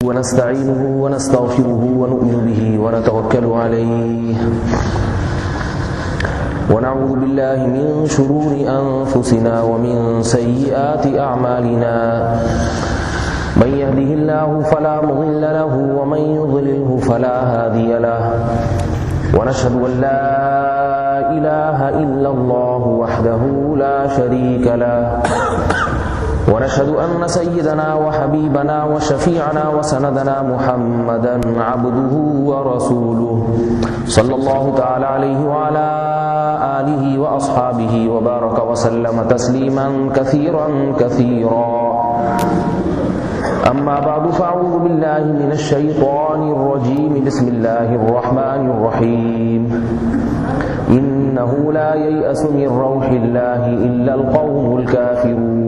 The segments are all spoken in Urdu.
ونستعينه ونستغفره ونؤمن به ونتوكل عليه ونعوذ بالله من شرور أنفسنا ومن سيئات أعمالنا من يهده الله فلا مضل له ومن يضلله فلا هادي له ونشهد أن لا إله إلا الله وحده لا شريك له ونشهد أن سيدنا وحبيبنا وشفيعنا وسندنا محمدا عبده ورسوله صلى الله تعالى عليه وعلى آله وأصحابه وبارك وسلم تسليما كثيرا كثيرا أما بعد فأعوذ بالله من الشيطان الرجيم بسم الله الرحمن الرحيم إنه لا ييأس من روح الله إلا القوم الكافرون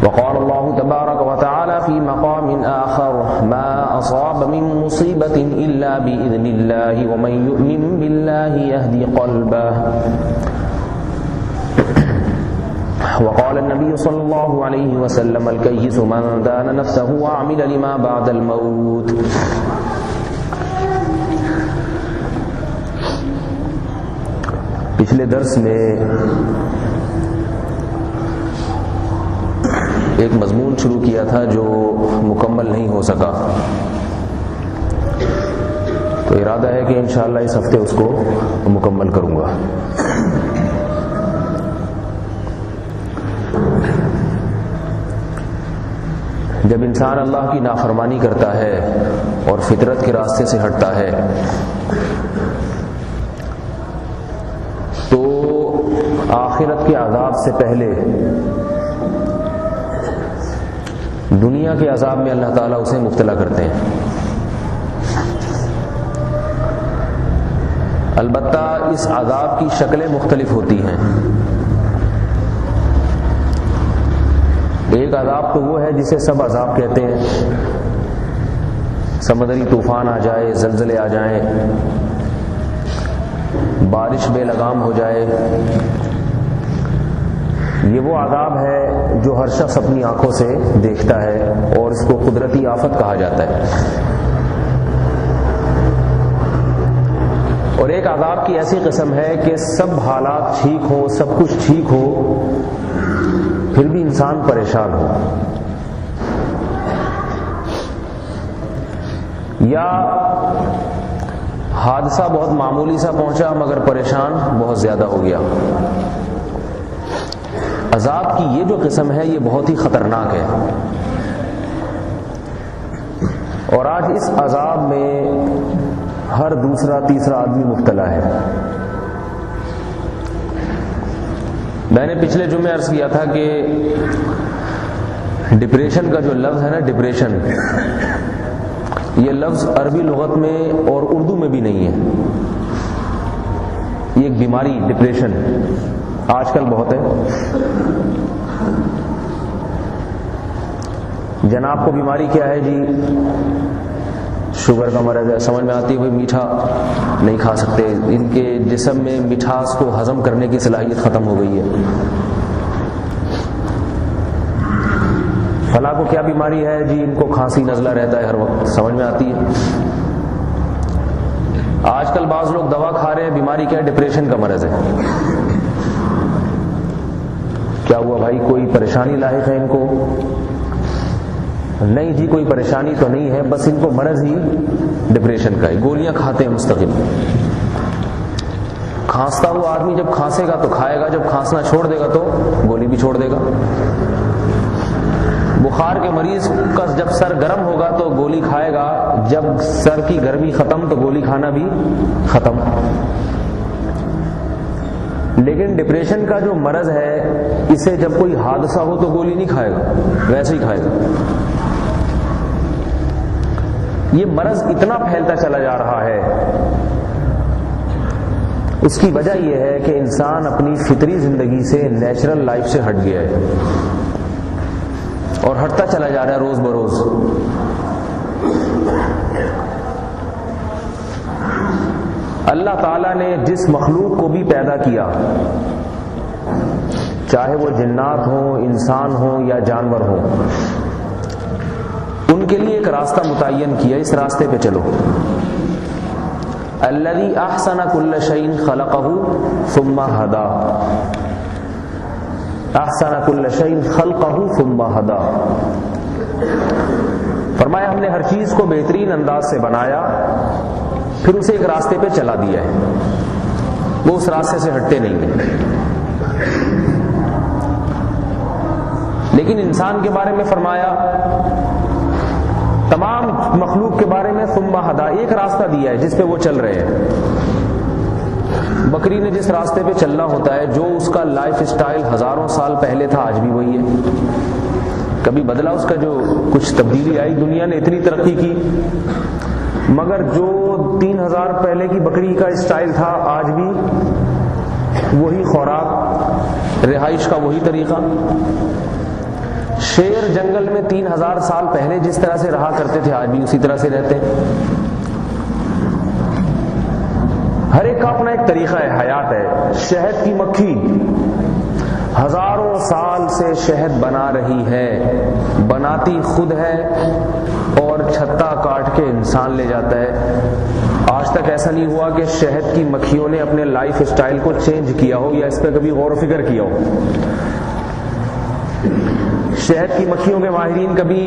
وقال الله تبارك وتعالى في مقام آخر ما أصاب من مصيبة إلا بإذن الله ومن يؤمن بالله يهدي قلبه وقال النبي صلى الله عليه وسلم الكيس من دان نفسه وعمل لما بعد الموت پچھلے درس میں ایک مضمون شروع کیا تھا جو مکمل نہیں ہو سکا، تو ارادہ ہے کہ انشاءاللہ اس ہفتے اس کو مکمل کروں گا۔ جب انسان اللہ کی نافرمانی کرتا ہے اور فطرت کے راستے سے ہٹتا ہے تو آخرت کے عذاب سے پہلے دنیا کے عذاب میں اللہ تعالیٰ اسے مبتلا کرتے ہیں۔ البتہ اس عذاب کی شکلیں مختلف ہوتی ہیں۔ ایک عذاب تو وہ ہے جسے سب عذاب کہتے ہیں، سمندری طوفان آ جائے، زلزلے آ جائیں، بارش بے لگام ہو جائے، یہ وہ عذاب ہے جو ہر شخص اپنی آنکھوں سے دیکھتا ہے اور اس کو قدرتی آفت کہا جاتا ہے۔ اور ایک عذاب کی ایسی قسم ہے کہ سب حالات ٹھیک ہو، سب کچھ ٹھیک ہو، پھر بھی انسان پریشان ہو، یا حادثہ بہت معمولی سا پہنچا مگر پریشان بہت زیادہ ہو گیا۔ عذاب کی یہ جو قسم ہے یہ بہت ہی خطرناک ہے، اور آج اس عذاب میں ہر دوسرا تیسرا آدمی مبتلا ہے۔ میں نے پچھلے جمعے عرض کیا تھا کہ ڈپریشن کا جو لفظ ہے نا، ڈپریشن، یہ لفظ عربی لغت میں اور اردو میں بھی نہیں ہے۔ یہ ایک بیماری ڈپریشن آج کل بہت ہے۔ جناب کو بیماری کیا ہے جی؟ شوگر کا مرض ہے، سمجھ میں آتی ہے بھائی میٹھا نہیں کھا سکتے، ان کے جسم میں مٹھاس کو ہضم کرنے کی صلاحیت ختم ہو گئی ہے۔ فلاں کو کیا بیماری ہے جی؟ ان کو کھانسی نزلہ رہتا ہے ہر وقت، سمجھ میں آتی ہے۔ آج کل بعض لوگ دوا کھا رہے ہیں، بیماری کیا ہے؟ ڈپریشن کا مرض ہے۔ کیا ہوا بھائی؟ کوئی پریشانی لاحق ہے ان کو؟ نہیں جی، کوئی پریشانی تو نہیں ہے، بس ان کو مرض ہی ڈپریشن کا ہے، گولیاں کھاتے ہیں مستقل۔ کھانستا ہوا آدمی جب کھانسے گا تو کھائے گا، جب کھانسنا چھوڑ دے گا تو گولی بھی چھوڑ دے گا۔ بخار کے مریض کا جب سر گرم ہوگا تو گولی کھائے گا، جب سر کی گرمی ختم تو گولی کھانا بھی ختم۔ لیکن ڈپریشن کا جو مرض ہے اسے جب کوئی حادثہ ہو تو گولی نہیں کھائے گا، ویسے ہی کھائے گا۔ یہ مرض اتنا پھیلتا چلا جا رہا ہے، اس کی وجہ یہ ہے کہ انسان اپنی فطری زندگی سے، نیچرل لائف سے ہٹ گیا ہے، اور ہٹتا چلا جا رہا ہے روز بروز۔ اللہ تعالیٰ نے جس مخلوق کو بھی پیدا کیا چاہے وہ جنات ہوں، انسان ہوں یا جانور ہوں، ان کے لیے ایک راستہ متعین کیا، اس راستے پہ چلو۔ الذی احسن کل شیء خلقہ ثم ہدی، احسن کل شیء خلقہ ثم ہدی، فرمایا ہم نے ہر چیز کو بہترین انداز سے بنایا، پھر اسے ایک راستے پہ چلا دیا ہے، وہ اس راستے سے ہٹتے نہیں ہیں۔ لیکن انسان کے بارے میں فرمایا، تمام مخلوق کے بارے میں ثم ہدی، ایک راستہ دیا ہے جس پہ وہ چل رہے ہیں۔ بکری نے جس راستے پہ چلنا ہوتا ہے، جو اس کا لائف سٹائل ہزاروں سال پہلے تھا آج بھی وہی ہے، کبھی بدلا اس کا، جو کچھ تبدیلی آئی، دنیا نے اتنی ترقی کی، مگر جو 3000 پہلے کی بکری کا اسٹائل تھا آج بھی وہی خوراک، رہائش کا وہی طریقہ۔ شیر جنگل میں 3000 سال پہلے جس طرح سے رہا کرتے تھے آج بھی اسی طرح سے رہتے ہیں۔ ہر ایک کا اپنا ایک طریقہ ہے، حیات ہے۔ شہد کی مکھی ہزاروں سال سے شہد بنا رہی ہے، بناتی خود ہے اور چھتا کاٹ کے انسان لے جاتا ہے۔ آج تک ایسا نہیں ہوا کہ شہد کی مکھیوں نے اپنے لائف سٹائل کو چینج کیا ہو یا اس پہ کبھی غور و فکر کیا ہو۔ شہد کی مکھیوں کے ماہرین کبھی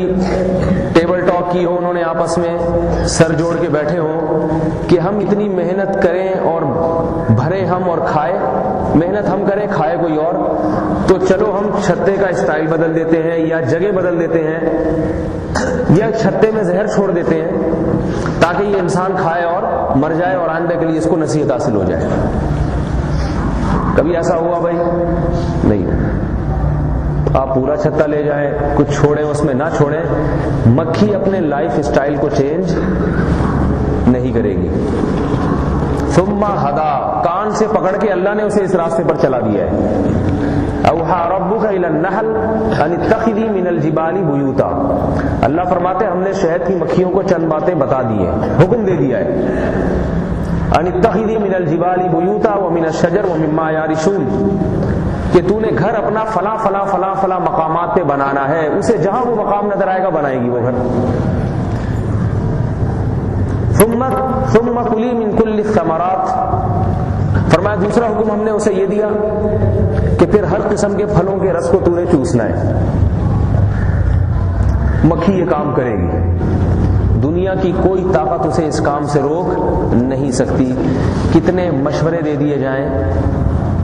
ٹیبل ٹاک کی ہو، انہوں نے آپس میں سر جوڑ کے بیٹھے ہوں کہ ہم اتنی محنت کریں اور بھریں ہم اور کھائے، محنت ہم کریں کھائے کوئی اور، تو چلو ہم چھتے کا اسٹائل بدل دیتے ہیں یا جگہ بدل دیتے ہیں یا چھتے میں زہر چھوڑ دیتے ہیں تاکہ یہ انسان کھائے اور مر جائے اور آئندہ کے لیے اس کو نصیحت حاصل ہو جائے۔ کبھی ایسا ہوا بھائی؟ نہیں۔ آپ پورا چھتا لے جائیں، کچھ چھوڑیں اس میں نہ چھوڑیں، مکھی اپنے لائف اسٹائل کو چینج نہیں کرے گی۔ ثم ہدی، کان سے پکڑ کے اللہ نے اسے اس راستے پر چلا دیا ہے۔ اوحی ربک الی النحل ان اتخذی من الجبال بیوتا، اللہ فرماتے ہم نے شہد کی مکھیوں کو چند باتیں بتا دی ہیں، حکم دے دیا ہے، ان اتخذی من الجبال بیوتا ومن الشجر ومما یعرشون، کہ تو نے گھر اپنا فلاں فلاں فلاں فلاں مقامات پہ بنانا ہے، اسے جہاں وہ مقام نظر آئے گا بنائے گی وہ گھر۔ ثم کلی من کل الثمرات، فرمایا دوسرا حکم ہم نے اسے یہ دیا کہ پھر ہر قسم کے پھلوں کے رس کو تو نے چوسنا ہے۔ مکھی یہ کام کرے گی، دنیا کی کوئی طاقت اسے اس کام سے روک نہیں سکتی، کتنے مشورے دے دیے جائیں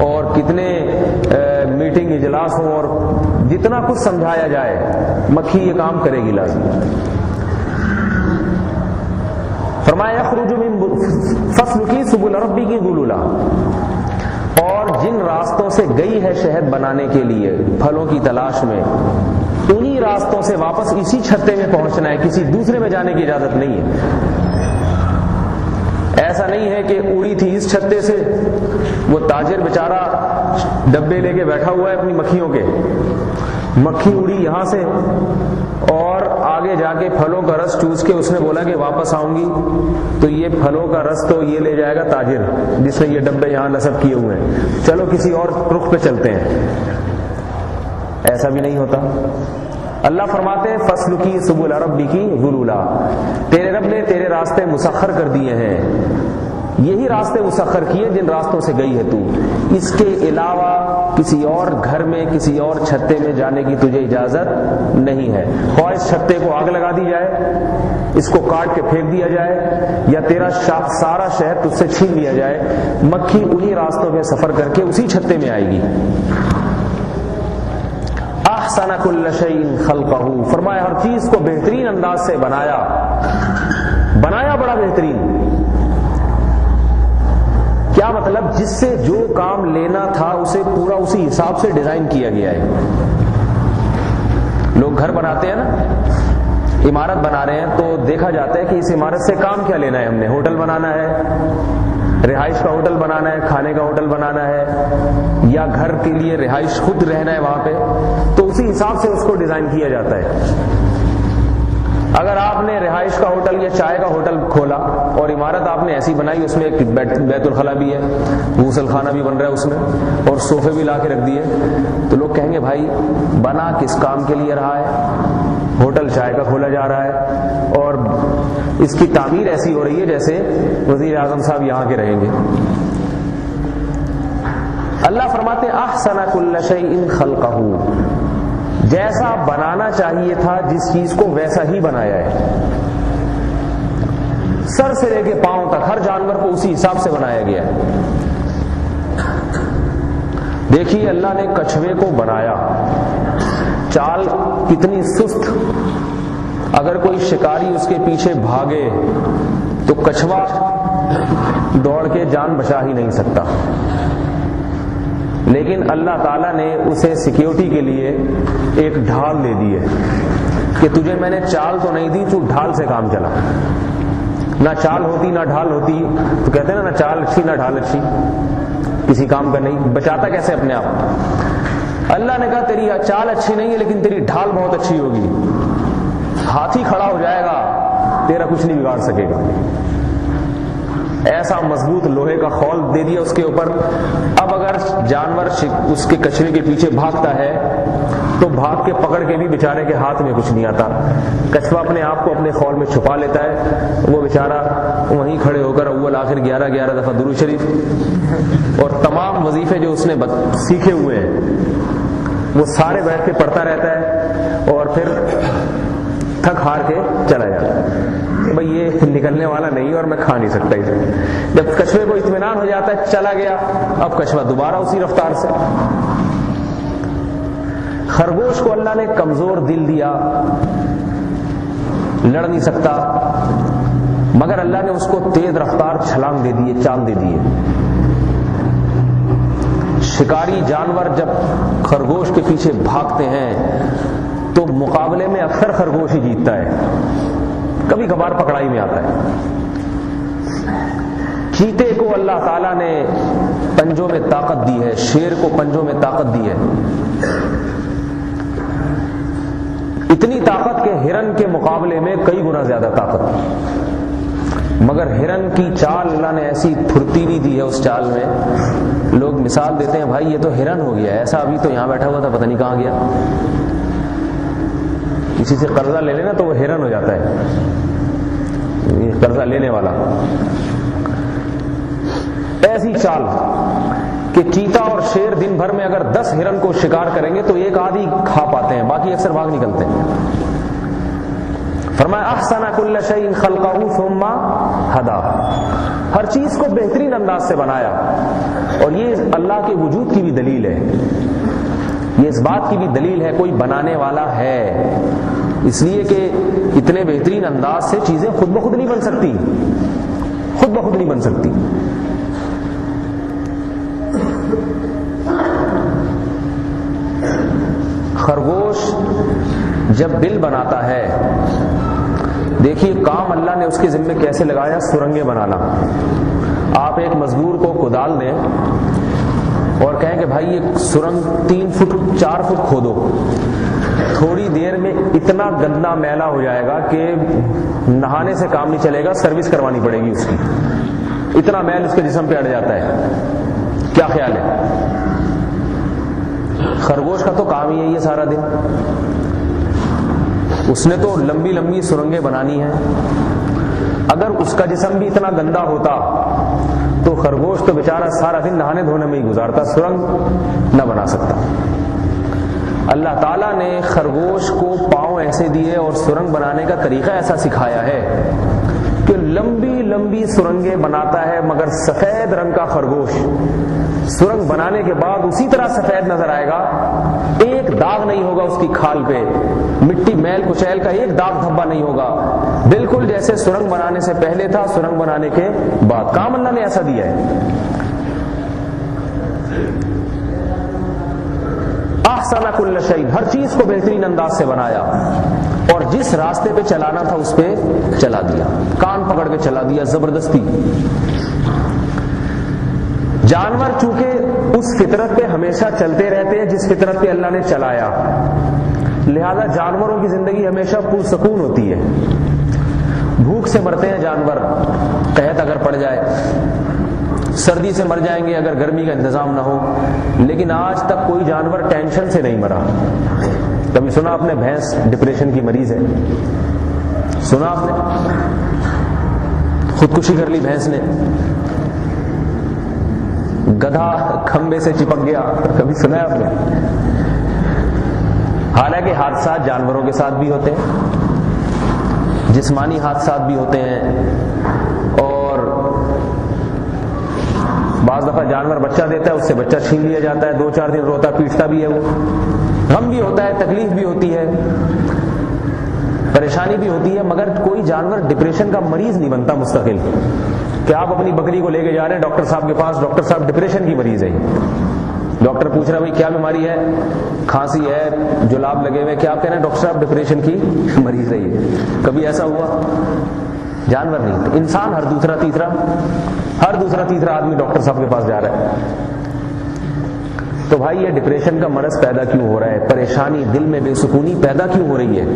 اور کتنے میٹنگ اجلاس ہوں اور جتنا کچھ سمجھایا جائے، مکھی یہ کام کرے گی لازم۔ فرمایا یخرج من فسلکی سبل ربک ذللا، اور جن راستوں سے گئی ہے شہد بنانے کے لیے پھلوں کی تلاش میں، انہی راستوں سے واپس اسی چھتے میں پہنچنا ہے، کسی دوسرے میں جانے کی اجازت نہیں ہے۔ ایسا نہیں ہے کہ اڑی تھی اس چھتے سے، وہ تاجر بیچارہ ڈبے لے کے بیٹھا ہوا ہے اپنی مکھیوں کے، مکھی اڑی یہاں سے اور آگے جا کے پھلوں کا رس چوس کے اس نے بولا کہ واپس آؤں گی تو یہ پھلوں کا رس تو یہ لے جائے گا تاجر جس نے یہ ڈبے یہاں نصب کیے ہوئے ہیں، چلو کسی اور رخ پہ چلتے ہیں۔ ایسا بھی نہیں ہوتا۔ اللہ فرماتے ہیں فسلکی سبل ربک ذللا، تیرے رب نے تیرے راستے مسخر کر دیے ہیں، یہی راستے مسخر کیے جن راستوں سے گئی ہے تو، اس کے علاوہ کسی اور گھر میں کسی اور چھتے میں جانے کی تجھے اجازت نہیں ہے، خواہ اس چھتے کو آگ لگا دی جائے، اس کو کاٹ کے پھینک دیا جائے، یا تیرا سارا شہد تجھ سے چھین لیا جائے، مکھی انہی راستوں پہ سفر کر کے اسی چھتے میں آئے گی۔ احسن کل شیء خلقہ، فرمایا ہر چیز کو بہترین انداز سے بنایا بڑا بہترین۔ کیا مطلب؟ جس سے جو کام لینا تھا اسے پورا اسی حساب سے ڈیزائن کیا گیا ہے۔ لوگ گھر بناتے ہیں نا، عمارت بنا رہے ہیں تو دیکھا جاتا ہے کہ اس عمارت سے کام کیا لینا ہے، ہم نے ہوٹل بنانا ہے، رہائش کا ہوٹل بنانا ہے، کھانے کا ہوٹل بنانا ہے، یا گھر کے لیے رہائش خود رہنا ہے وہاں پہ، تو اسی حساب سے اس کو ڈیزائن کیا جاتا ہے۔ اگر آپ نے رہائش کا ہوٹل یا چائے کا ہوٹل کھولا اور عمارت آپ نے ایسی بنائی، اس میں ایک بیت الخلا بھی ہے، غسل خانہ بھی بن رہا ہے اس میں، اور صوفے بھی لا کے رکھ دیے، تو لوگ کہیں گے بھائی بنا کس کام کے لیے رہا ہے؟ ہوٹل چائے کا کھولا جا رہا ہے اور اس کی تعمیر ایسی ہو رہی ہے جیسے وزیر اعظم صاحب یہاں کے رہیں گے۔ اللہ فرماتے احسن کل شیء خلقہ، جیسا بنانا چاہیے تھا جس چیز کو ویسا ہی بنایا ہے، سر سے لے کے پاؤں تک ہر جانور کو اسی حساب سے بنایا گیا ہے۔ دیکھیے اللہ نے کچھوے کو بنایا، چال کتنی سست، اگر کوئی شکاری اس کے پیچھے بھاگے تو کچھوا دوڑ کے جان بچا ہی نہیں سکتا، لیکن اللہ تعالیٰ نے اسے سیکیورٹی کے لیے ایک ڈھال دے دی ہے کہ تجھے میں نے چال تو نہیں دی، تو ڈھال سے کام چلا۔ نہ چال ہوتی نہ ڈھال ہوتی تو کہتے ہیں نا چال اچھی نہ ڈھال اچھی، کسی کام کا نہیں، بچاتا کیسے اپنے آپ؟ اللہ نے کہا تیری چال اچھی نہیں ہے لیکن تیری ڈھال بہت اچھی ہوگی، ہاتھی کھڑا ہو جائے گا تیرا کچھ نہیں بگاڑ سکے گا۔ ایسا مضبوط لوہے کا خول دے دیا اس کے اوپر۔ اب اگر جانور اس کے کچھوے کے پیچھے بھاگتا ہے تو بھاگ کے پکڑ کے بھی بیچارے کے ہاتھ میں کچھ نہیں آتا، کچھوا اپنے آپ کو اپنے خول میں چھپا لیتا ہے، وہ بیچارہ وہیں کھڑے ہو کر اول آخر 11 دفعہ درود شریف اور تمام وظیفے جو اس نے سیکھے ہوئے ہیں وہ سارے بیٹھ کے پڑھتا رہتا ہے اور پھر تھک ہار کے چلا جاتا ہے، بھئی یہ نکلنے والا نہیں اور میں کھا نہیں سکتا اسے۔ جب کچھوے کو اطمینان ہو جاتا ہے چلا گیا، اب کچھوا دوبارہ اسی رفتار سے۔ خرگوش کو اللہ نے کمزور دل دیا، لڑ نہیں سکتا، مگر اللہ نے اس کو تیز رفتار چھلانگ دے دیے، چال دے دیے۔ شکاری جانور جب خرگوش کے پیچھے بھاگتے ہیں تو مقابلے میں اکثر خرگوش ہی جیتتا ہے، کبھی کبھار پکڑائی میں آتا ہے۔ چیتے کو اللہ تعالیٰ نے پنجوں میں طاقت دی ہے، شیر کو پنجوں میں طاقت دی ہے، اتنی طاقت کہ ہرن کے مقابلے میں کئی گنا زیادہ طاقت، مگر ہرن کی چال اللہ نے ایسی پھرتیلی دی ہے اس چال میں، لوگ مثال دیتے ہیں بھائی یہ تو ہرن ہو گیا، ایسا ابھی تو یہاں بیٹھا ہوا تھا پتہ نہیں کہاں گیا۔ کسی سے قرضہ لے لینا تو وہ ہرن ہو جاتا ہے، قرضہ لینے والا۔ ایسی چال کہ چیتا اور شیر دن بھر میں اگر 10 ہرن کو شکار کریں گے تو ایک آدھی کھا پاتے ہیں، باقی اکثر بھاگ نکلتے ہیں۔ فرمایا احسن کل شیء خلقہ ثم ہدی، ہر چیز کو بہترین انداز سے بنایا، اور یہ اللہ کے وجود کی بھی دلیل ہے، یہ اس بات کی بھی دلیل ہے کوئی بنانے والا ہے، اس لیے کہ اتنے بہترین انداز سے چیزیں خود بخود نہیں بن سکتی، خود بخود نہیں بن سکتی۔ خرگوش جب بل بناتا ہے، دیکھیے کام اللہ نے اس کے ذمے کیسے لگایا، سرنگیں بنانا۔ آپ ایک مزدور کو کدال دیں اور کہیں کہ بھائی یہ سرنگ 3 فٹ 4 فٹ کھودو، تھوڑی دیر میں اتنا گندا میلا ہو جائے گا کہ نہانے سے کام نہیں چلے گا، سروس کروانی پڑے گی اس کی، اتنا میل اس کے جسم پہ اڑ جاتا ہے۔ کیا خیال ہے؟ خرگوش کا تو کام ہی ہے یہ سارا دن، اس نے تو لمبی لمبی سرنگیں بنانی ہیں۔ اگر اس کا جسم بھی اتنا گندا ہوتا تو خرگوش تو بیچارہ سارا دن نہانے دھونے میں ہی گزارتا، سرنگ نہ بنا سکتا۔ اللہ تعالیٰ نے خرگوش کو پاؤں ایسے دیے اور سرنگ بنانے کا طریقہ ایسا سکھایا ہے کہ لمبی لمبی سرنگیں بناتا ہے، مگر سفید رنگ کا خرگوش سرنگ بنانے کے بعد اسی طرح سفید نظر آئے گا، ایک داغ نہیں ہوگا اس کی کھال پہ، مٹی میل کچیل کا ایک داغ دھبا نہیں ہوگا، بالکل جیسے سرنگ بنانے سے پہلے تھا سرنگ بنانے کے بعد۔ کام اللہ نے ایسا دیا ہے۔ احسن کل شیء، ہر چیز کو بہترین انداز سے بنایا اور جس راستے پہ چلانا تھا اس پہ چلا دیا، کان پکڑ کے چلا دیا زبردستی۔ جانور چونکہ اس فطرت پہ ہمیشہ چلتے رہتے ہیں جس فطرت پہ اللہ نے چلایا، لہذا جانوروں کی زندگی ہمیشہ پرسکون ہوتی ہے. بھوک سے مرتے ہیں جانور قحط اگر پڑ جائے، سردی سے مر جائیں گے اگر گرمی کا انتظام نہ ہو، لیکن آج تک کوئی جانور ٹینشن سے نہیں مرا. کبھی سنا آپ نے بھینس ڈپریشن کی مریض ہے؟ سنا آپ نے؟ خودکشی کر لی بھینس نے، گدھا کھمبے سے چپک گیا، کبھی سنا ہے آپ نے؟ حالانکہ حادثات جانوروں کے ساتھ بھی ہوتے ہیں، جسمانی حادثات بھی ہوتے ہیں، اور بعض دفعہ جانور بچہ دیتا ہے، اس سے بچہ چھین لیا جاتا ہے، 2-4 دن روتا پیٹتا بھی ہے، وہ غم بھی ہوتا ہے، تکلیف بھی ہوتی ہے، پریشانی بھی ہوتی ہے، مگر کوئی جانور ڈپریشن کا مریض نہیں بنتا مستقل کہ آپ اپنی بکری کو لے کے جا رہے ہیں ڈاکٹر صاحب کے پاس، ڈاکٹر صاحب ڈپریشن کی مریض ہے. ڈاکٹر پوچھ رہا ہے بھائی کیا بیماری ہے؟ کھانسی ہے، جلاب لگے ہوئے، کیا آپ کہہ رہے ہیں؟ ڈاکٹر صاحب ڈپریشن کی مریض ہے. کبھی ایسا ہوا؟ جانور نہیں، انسان ہر دوسرا تیسرا آدمی ڈاکٹر صاحب کے پاس جا رہا ہے. تو بھائی یہ ڈپریشن کا مرض پیدا کیوں ہو رہا ہے؟ پریشانی، دل میں بے سکونی پیدا کیوں ہو رہی ہے؟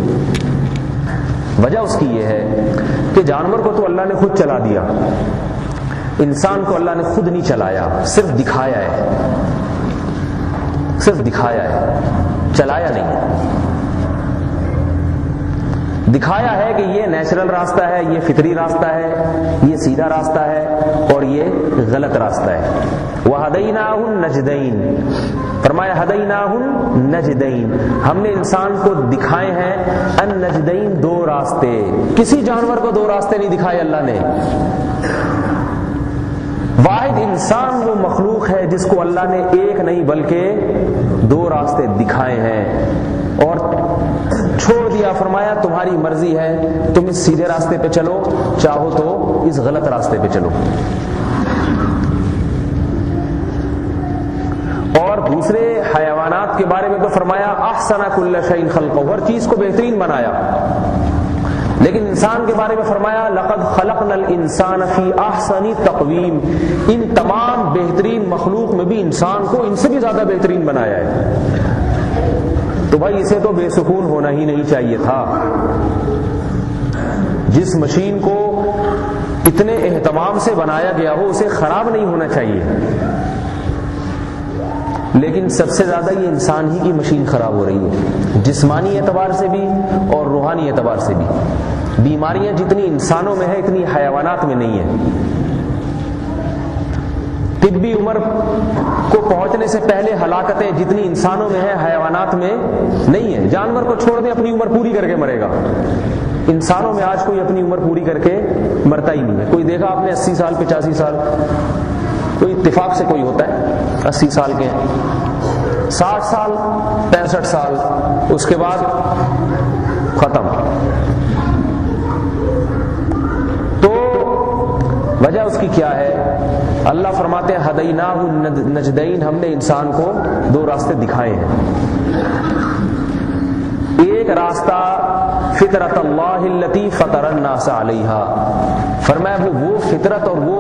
وجہ اس کی یہ ہے کہ جانور کو تو اللہ نے خود چلا دیا، انسان کو اللہ نے خود نہیں چلایا، صرف دکھایا ہے، چلایا نہیں. دکھایا ہے کہ یہ نیچرل راستہ ہے، یہ فطری راستہ ہے، یہ سیدھا راستہ ہے اور یہ غلط راستہ ہے. وَهَدَيْنَاهُ النَّجْدَيْنِ، فرمایا ہدیناہ النجدین، ہم نے انسان کو دکھائے ہیں النجدین، 2 راستے. کسی جانور کو 2 راستے نہیں دکھائے اللہ نے. واحد انسان وہ مخلوق ہے جس کو اللہ نے ایک نہیں بلکہ 2 راستے دکھائے ہیں اور چھوڑ دیا. فرمایا تمہاری مرضی ہے، تم اس سیدھے راستے پہ چلو، چاہو تو اس غلط راستے پہ چلو. اور دوسرے حیوانات کے بارے میں تو فرمایا احسن کل شیء خلقہ، ہر چیز کو بہترین بنایا. لیکن انسان کے بارے میں فرمایا لقد خلقنا الانسان فی احسن تقویم، ان تمام بہترین مخلوق میں بھی انسان کو ان سے بھی زیادہ بہترین بنایا ہے. تو بھائی اسے تو بے سکون ہونا ہی نہیں چاہیے تھا. جس مشین کو اتنے اہتمام سے بنایا گیا ہو اسے خراب نہیں ہونا چاہیے، لیکن سب سے زیادہ یہ انسان ہی کی مشین خراب ہو رہی ہے، جسمانی اعتبار سے بھی اور روحانی اعتبار سے بھی. بیماریاں جتنی انسانوں میں ہیں اتنی حیوانات میں نہیں ہیں. طبی عمر کو پہنچنے سے پہلے ہلاکتیں جتنی انسانوں میں ہیں حیوانات میں نہیں ہیں. جانور کو چھوڑ دیں اپنی عمر پوری کر کے مرے گا، انسانوں میں آج کوئی اپنی عمر پوری کر کے مرتا ہی نہیں ہے. کوئی دیکھا آپ نے 80 سال 85 سال؟ کوئی اتفاق سے کوئی ہوتا ہے 80 سال کے، 60 سال 65 سال، اس کے بعد ختم. تو وجہ اس کی کیا ہے؟ اللہ فرماتے ہیں ہدیناہ النجدین، ہم نے انسان کو 2 راستے دکھائے ہیں. ایک راستہ فطرت اللہ التی فطر الناس علیہا، فرمایا وہ فطرت اور وہ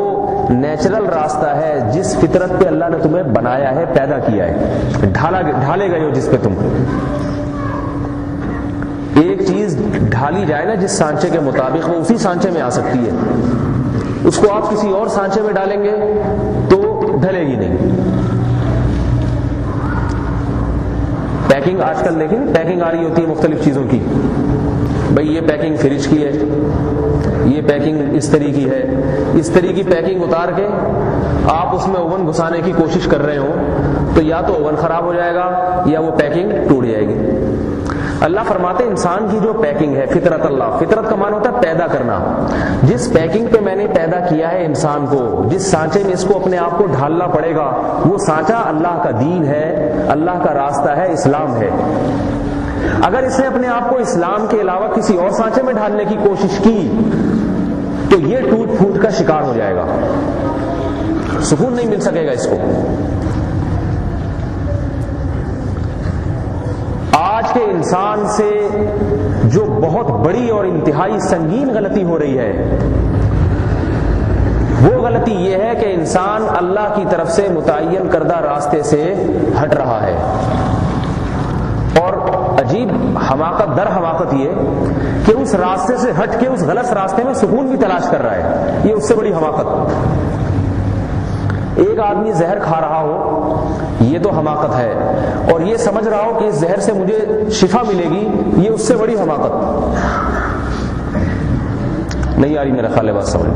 نیچرل راستہ ہے جس فطرت پہ اللہ نے تمہیں بنایا ہے، پیدا کیا ہے، ڈھالے گئے ہو جس پہ تم. ایک چیز ڈھالی جائے نا جس سانچے کے مطابق، وہ اسی سانچے میں آ سکتی ہے. اس کو آپ کسی اور سانچے میں ڈالیں گے تو ڈھلے گی نہیں. پیکنگ آج کل دیکھیں، پیکنگ آ رہی ہوتی ہے مختلف چیزوں کی، بھئی یہ پیکنگ فریج کی ہے، یہ پیکنگ اس طرح کی ہے. اس طرح کی پیکنگ اتار کے آپ اس میں اوون گھسانے کی کوشش کر رہے ہو تو یا تو اوون خراب ہو جائے گا یا وہ پیکنگ ٹوٹ جائے گی. اللہ فرماتے ہیں انسان کی جو پیکنگ ہے فطرت اللہ، فطرت کا معنی ہوتا ہے پیدا کرنا. جس پیکنگ پہ میں نے پیدا کیا ہے انسان کو، جس سانچے میں اس کو اپنے آپ کو ڈھالنا پڑے گا، وہ سانچہ اللہ کا دین ہے، اللہ کا راستہ ہے، اسلام ہے. اگر اس نے اپنے آپ کو اسلام کے علاوہ کسی اور سانچے میں ڈھالنے کی کوشش کی تو یہ ٹوٹ پھوٹ کا شکار ہو جائے گا، سکون نہیں مل سکے گا اس کو. آج کے انسان سے جو بہت بڑی اور انتہائی سنگین غلطی ہو رہی ہے وہ غلطی یہ ہے کہ انسان اللہ کی طرف سے متعین کردہ راستے سے ہٹ رہا ہے. اور عجیب حماقت در حماقت یہ کہ اس راستے سے ہٹ کے اس غلط راستے میں سکون بھی تلاش کر رہا ہے، یہ اس سے بڑی حماقت۔ ایک آدمی زہر کھا رہا ہو یہ تو حماقت ہے، اور یہ سمجھ رہا ہو کہ اس زہر سے مجھے شفا ملے گی، یہ اس سے بڑی حماقت۔ نہیں آ رہی میرا خیال ہے بات سمجھ،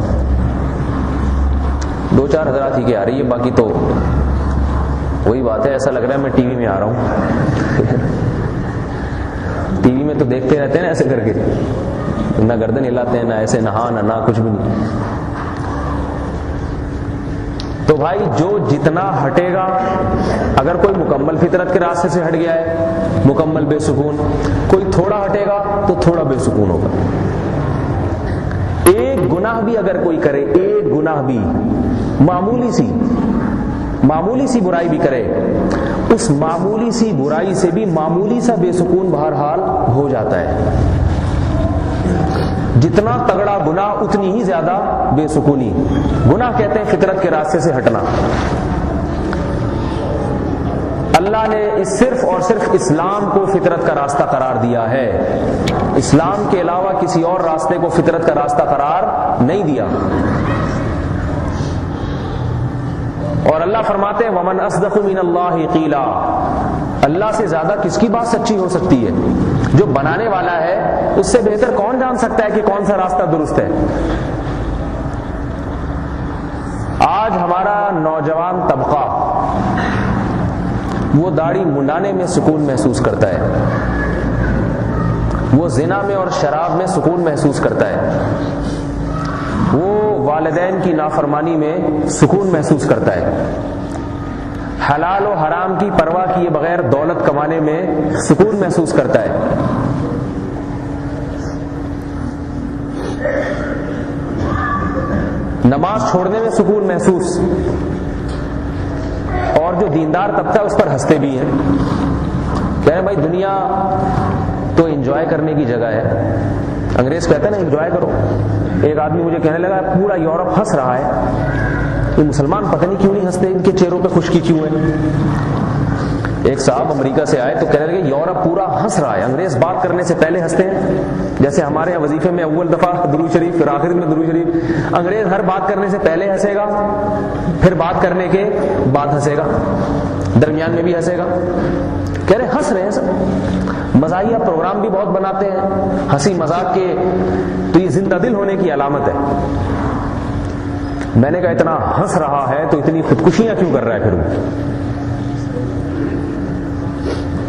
دو چار حضرات ہی کی آ رہی ہے، باقی تو وہی بات ہے، ایسا لگ رہا ہے میں ٹی وی میں آ رہا ہوں۔ ٹی وی میں تو دیکھتے رہتے ہیں نا ایسے کر کے، نہ گردن ہلاتے ہیں، نہ ایسے نہ کچھ بھی نہیں۔ تو بھائی جو جتنا ہٹے گا، اگر کوئی مکمل فطرت کے راستے سے ہٹ گیا ہے مکمل بے سکون، کوئی تھوڑا ہٹے گا تو تھوڑا بے سکون ہوگا۔ ایک گناہ بھی اگر کوئی کرے، ایک گناہ بھی، معمولی سی برائی بھی کرے، اس معمولی سی برائی سے بھی معمولی سا بے سکون بہرحال ہو جاتا ہے۔ جتنا تگڑا گناہ اتنی ہی زیادہ بے سکونی۔ گناہ کہتے ہیں فطرت کے راستے سے ہٹنا۔ اللہ نے صرف اور صرف اسلام کو فطرت کا راستہ قرار دیا ہے، اسلام کے علاوہ کسی اور راستے کو فطرت کا راستہ قرار نہیں دیا۔ اور اللہ فرماتے ہیں وَمَنْ أَصْدَقُ مِنَ اللَّهِ قِيلًا، اللہ سے زیادہ کس کی بات سچی ہو سکتی ہے؟ جو بنانے والا ہے اس سے بہتر کون جان سکتا ہے کہ کون سا راستہ درست ہے؟ آج ہمارا نوجوان طبقہ وہ داڑھی منڈانے میں سکون محسوس کرتا ہے، وہ زنا میں اور شراب میں سکون محسوس کرتا ہے، وہ والدین کی نافرمانی میں سکون محسوس کرتا ہے، حلال و حرام کی پرواہ کیے بغیر دولت کمانے میں سکون محسوس کرتا ہے۔ نماز چھوڑنے میں سکون محسوس، اور جو دیندار طبقہ ہے اس پر ہنستے بھی ہیں، کہہ رہے ہیں بھائی دنیا تو انجوائے کرنے کی جگہ ہے، انگریز کہتے ہیں نا انجوائے کرو۔ ایک آدمی مجھے کہنے لگا پورا یورپ ہنس رہا ہے، یہ مسلمان پتہ نہیں کیوں نہیں ہنستے، ان کے چہروں پہ خشکی کیوں ہے؟ ایک صاحب امریکہ سے آئے تو کہنے لگے یورپ پورا ہنس رہا ہے، انگریز بات کرنے سے پہلے ہنستے ہیں، جیسے ہمارے یہاں وظیفے میں اول دفعہ درود شریف پھر آخر میں درود شریف، انگریز ہر بات کرنے سے پہلے ہنسے گا، پھر بات کرنے کے بعد ہنسے گا، درمیان میں بھی ہنسے گا۔ کہہ رہے ہنس رہے ہیں سب، مزاحیہ پروگرام بھی بہت بناتے ہیں ہنسی مذاق کے، تو یہ زندہ دل ہونے کی علامت ہے۔ میں نے کہا اتنا ہنس رہا ہے تو اتنی خودکشیاں کیوں کر رہا ہے پھر؟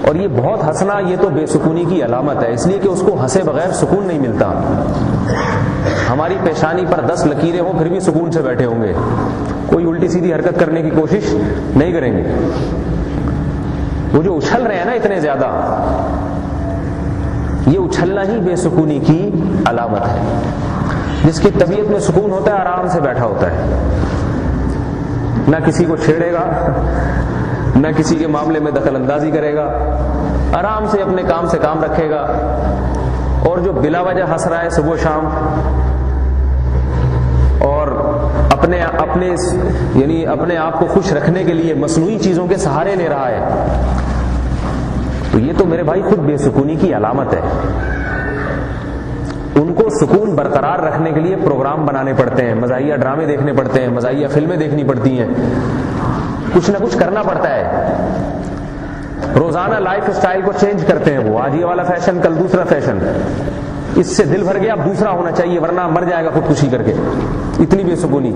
اور یہ بہت ہنسنا یہ تو بے سکونی کی علامت ہے، اس لیے کہ اس کو ہنسے بغیر سکون نہیں ملتا۔ ہماری پیشانی پر 10 لکیریں ہوں پھر بھی سکون سے بیٹھے ہوں گے، کوئی الٹی سیدھی حرکت کرنے کی کوشش نہیں کریں گے۔ وہ جو اچھل رہے ہیں نا اتنے زیادہ، یہ اچھلنا ہی بے سکونی کی علامت ہے۔ جس کی طبیعت میں سکون ہوتا ہے آرام سے بیٹھا ہوتا ہے، نہ کسی کو چھیڑے گا، نہ کسی کے معاملے میں دخل اندازی کرے گا، آرام سے اپنے کام سے کام رکھے گا۔ اور جو بلا وجہ ہنس رہا ہے صبح شام اور اپنے آپ کو خوش رکھنے کے لیے مصنوعی چیزوں کے سہارے لے رہا ہے، تو یہ تو میرے بھائی خود بے سکونی کی علامت ہے۔ ان کو سکون برقرار رکھنے کے لیے پروگرام بنانے پڑتے ہیں، مزاحیہ ڈرامے دیکھنے پڑتے ہیں، مزاحیہ فلمیں دیکھنی پڑتی ہیں، کچھ نہ کچھ کرنا پڑتا ہے۔ روزانہ لائف سٹائل کو چینج کرتے ہیں، وہ آج یہ والا فیشن کل دوسرا فیشن، اس سے دل بھر گیا اب دوسرا ہونا چاہیے ورنہ مر جائے گا خودکشی کر کے، اتنی بے سکونی۔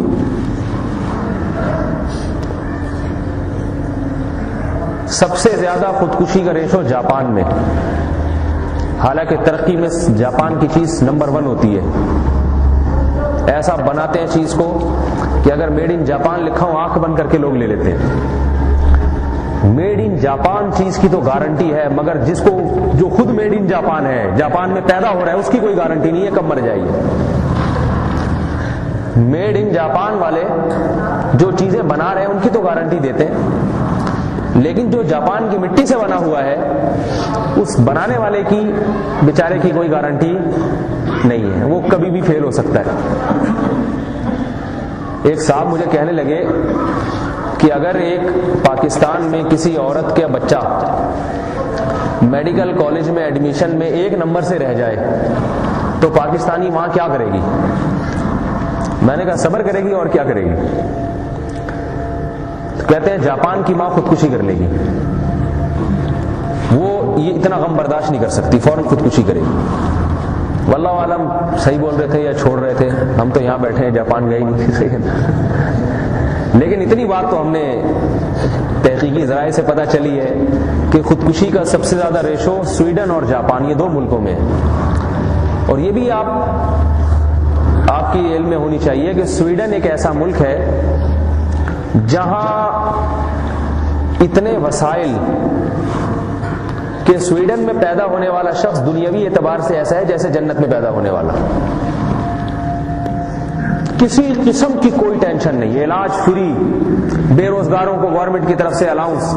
سب سے زیادہ خودکشی کا ریشو جاپان میں، حالانکہ ترقی میں جاپان کی چیز نمبر 1 ہوتی ہے۔ ایسا بناتے ہیں چیز کو کہ اگر میڈ ان جاپان لکھا ہو آنکھ بند کر کے لوگ لے لیتے ہیں۔ میڈ ان جاپان چیز کی تو گارنٹی ہے، مگر جو خود میڈ ان جاپان ہے، جاپان میں پیدا ہو رہا ہے، اس کی کوئی گارنٹی نہیں ہے کب مر جائے گی۔ میڈ ان جاپان والے جو چیزیں بنا رہے ہیں ان کی تو گارنٹی دیتے ہیں، لیکن جو جاپان کی مٹی سے بنا ہوا ہے اس بنانے والے کی بیچارے کی کوئی گارنٹی نہیں ہے، وہ کبھی بھی فیل ہو سکتا ہے۔ ایک صاحب مجھے کہنے لگے کہ اگر ایک پاکستان میں کسی عورت کا بچہ میڈیکل کالج میں ایڈمیشن میں 1 نمبر سے رہ جائے تو پاکستانی ماں کیا کرے گی؟ میں نے کہا صبر کرے گی اور کیا کرے گی؟ کہتے ہیں جاپان کی ماں خودکشی کر لے گی، وہ یہ اتنا غم برداشت نہیں کر سکتی، فوراً خودکشی کرے گی۔ واللہ عالم صحیح بول رہے تھے یا چھوڑ رہے تھے، ہم تو یہاں بیٹھے ہیں، جاپان گئے نہیں صحیح ہے، لیکن اتنی بات تو ہم نے تحقیقی ذرائع سے پتہ چلی ہے کہ خودکشی کا سب سے زیادہ ریشو سویڈن اور جاپان، یہ 2 ملکوں میں ہے۔ اور یہ بھی آپ کی علم میں ہونی چاہیے کہ سویڈن ایک ایسا ملک ہے جہاں اتنے وسائل کہ سویڈن میں پیدا ہونے والا شخص دنیاوی اعتبار سے ایسا ہے جیسے جنت میں پیدا ہونے والا، کسی قسم کی کوئی ٹینشن نہیں، علاج فری، بے روزگاروں کو گورنمنٹ کی طرف سے الاؤنس،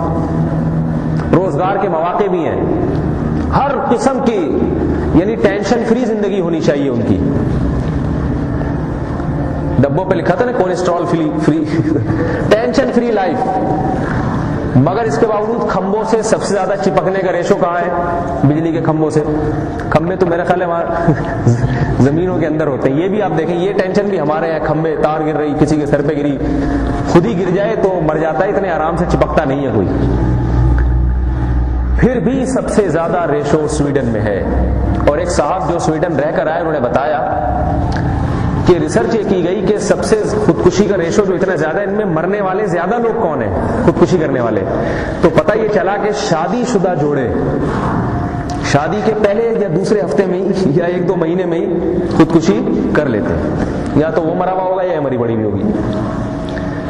روزگار کے مواقع بھی ہیں، ہر قسم کی یعنی ٹینشن فری زندگی ہونی چاہیے ان کی۔ ڈبوں پہ لکھا تھا نا cholesterol free tension free life, مگر اس کے باوجود کھمبوں سے سب سے زیادہ چپکنے کا ریشو کہاں ہے؟ بجلی کے کھمبوں سے۔ کھمبے تو میرے خیال ہے وہاں زمینوں کے اندر ہوتے ہیں، یہ بھی آپ دیکھیں یہ ٹینشن بھی ہمارے یہاں، کھمبے تار گر رہی، کسی کے سر پہ گری، خود ہی گر جائے تو مر جاتا ہے، اتنے آرام سے چپکتا نہیں ہے کوئی۔ پھر بھی سب سے زیادہ ریشو سویڈن میں ہے۔ اور ایک صاحب جو سویڈن رہ کر آئے انہوں نے بتایا کہ ریسرچ یہ کی گئی کہ سب سے خودکشی کا ریشو جو اتنا زیادہ ہے، ان میں مرنے والے زیادہ لوگ کون ہیں خودکشی کرنے والے؟ تو پتہ یہ چلا کہ شادی شدہ جوڑے شادی کے پہلے یا دوسرے ہفتے میں ہی یا 1-2 مہینے میں ہی خودکشی کر لیتے ہیں، یا تو وہ مرا ہوا ہوگا یا مری بڑی بھی ہوگی۔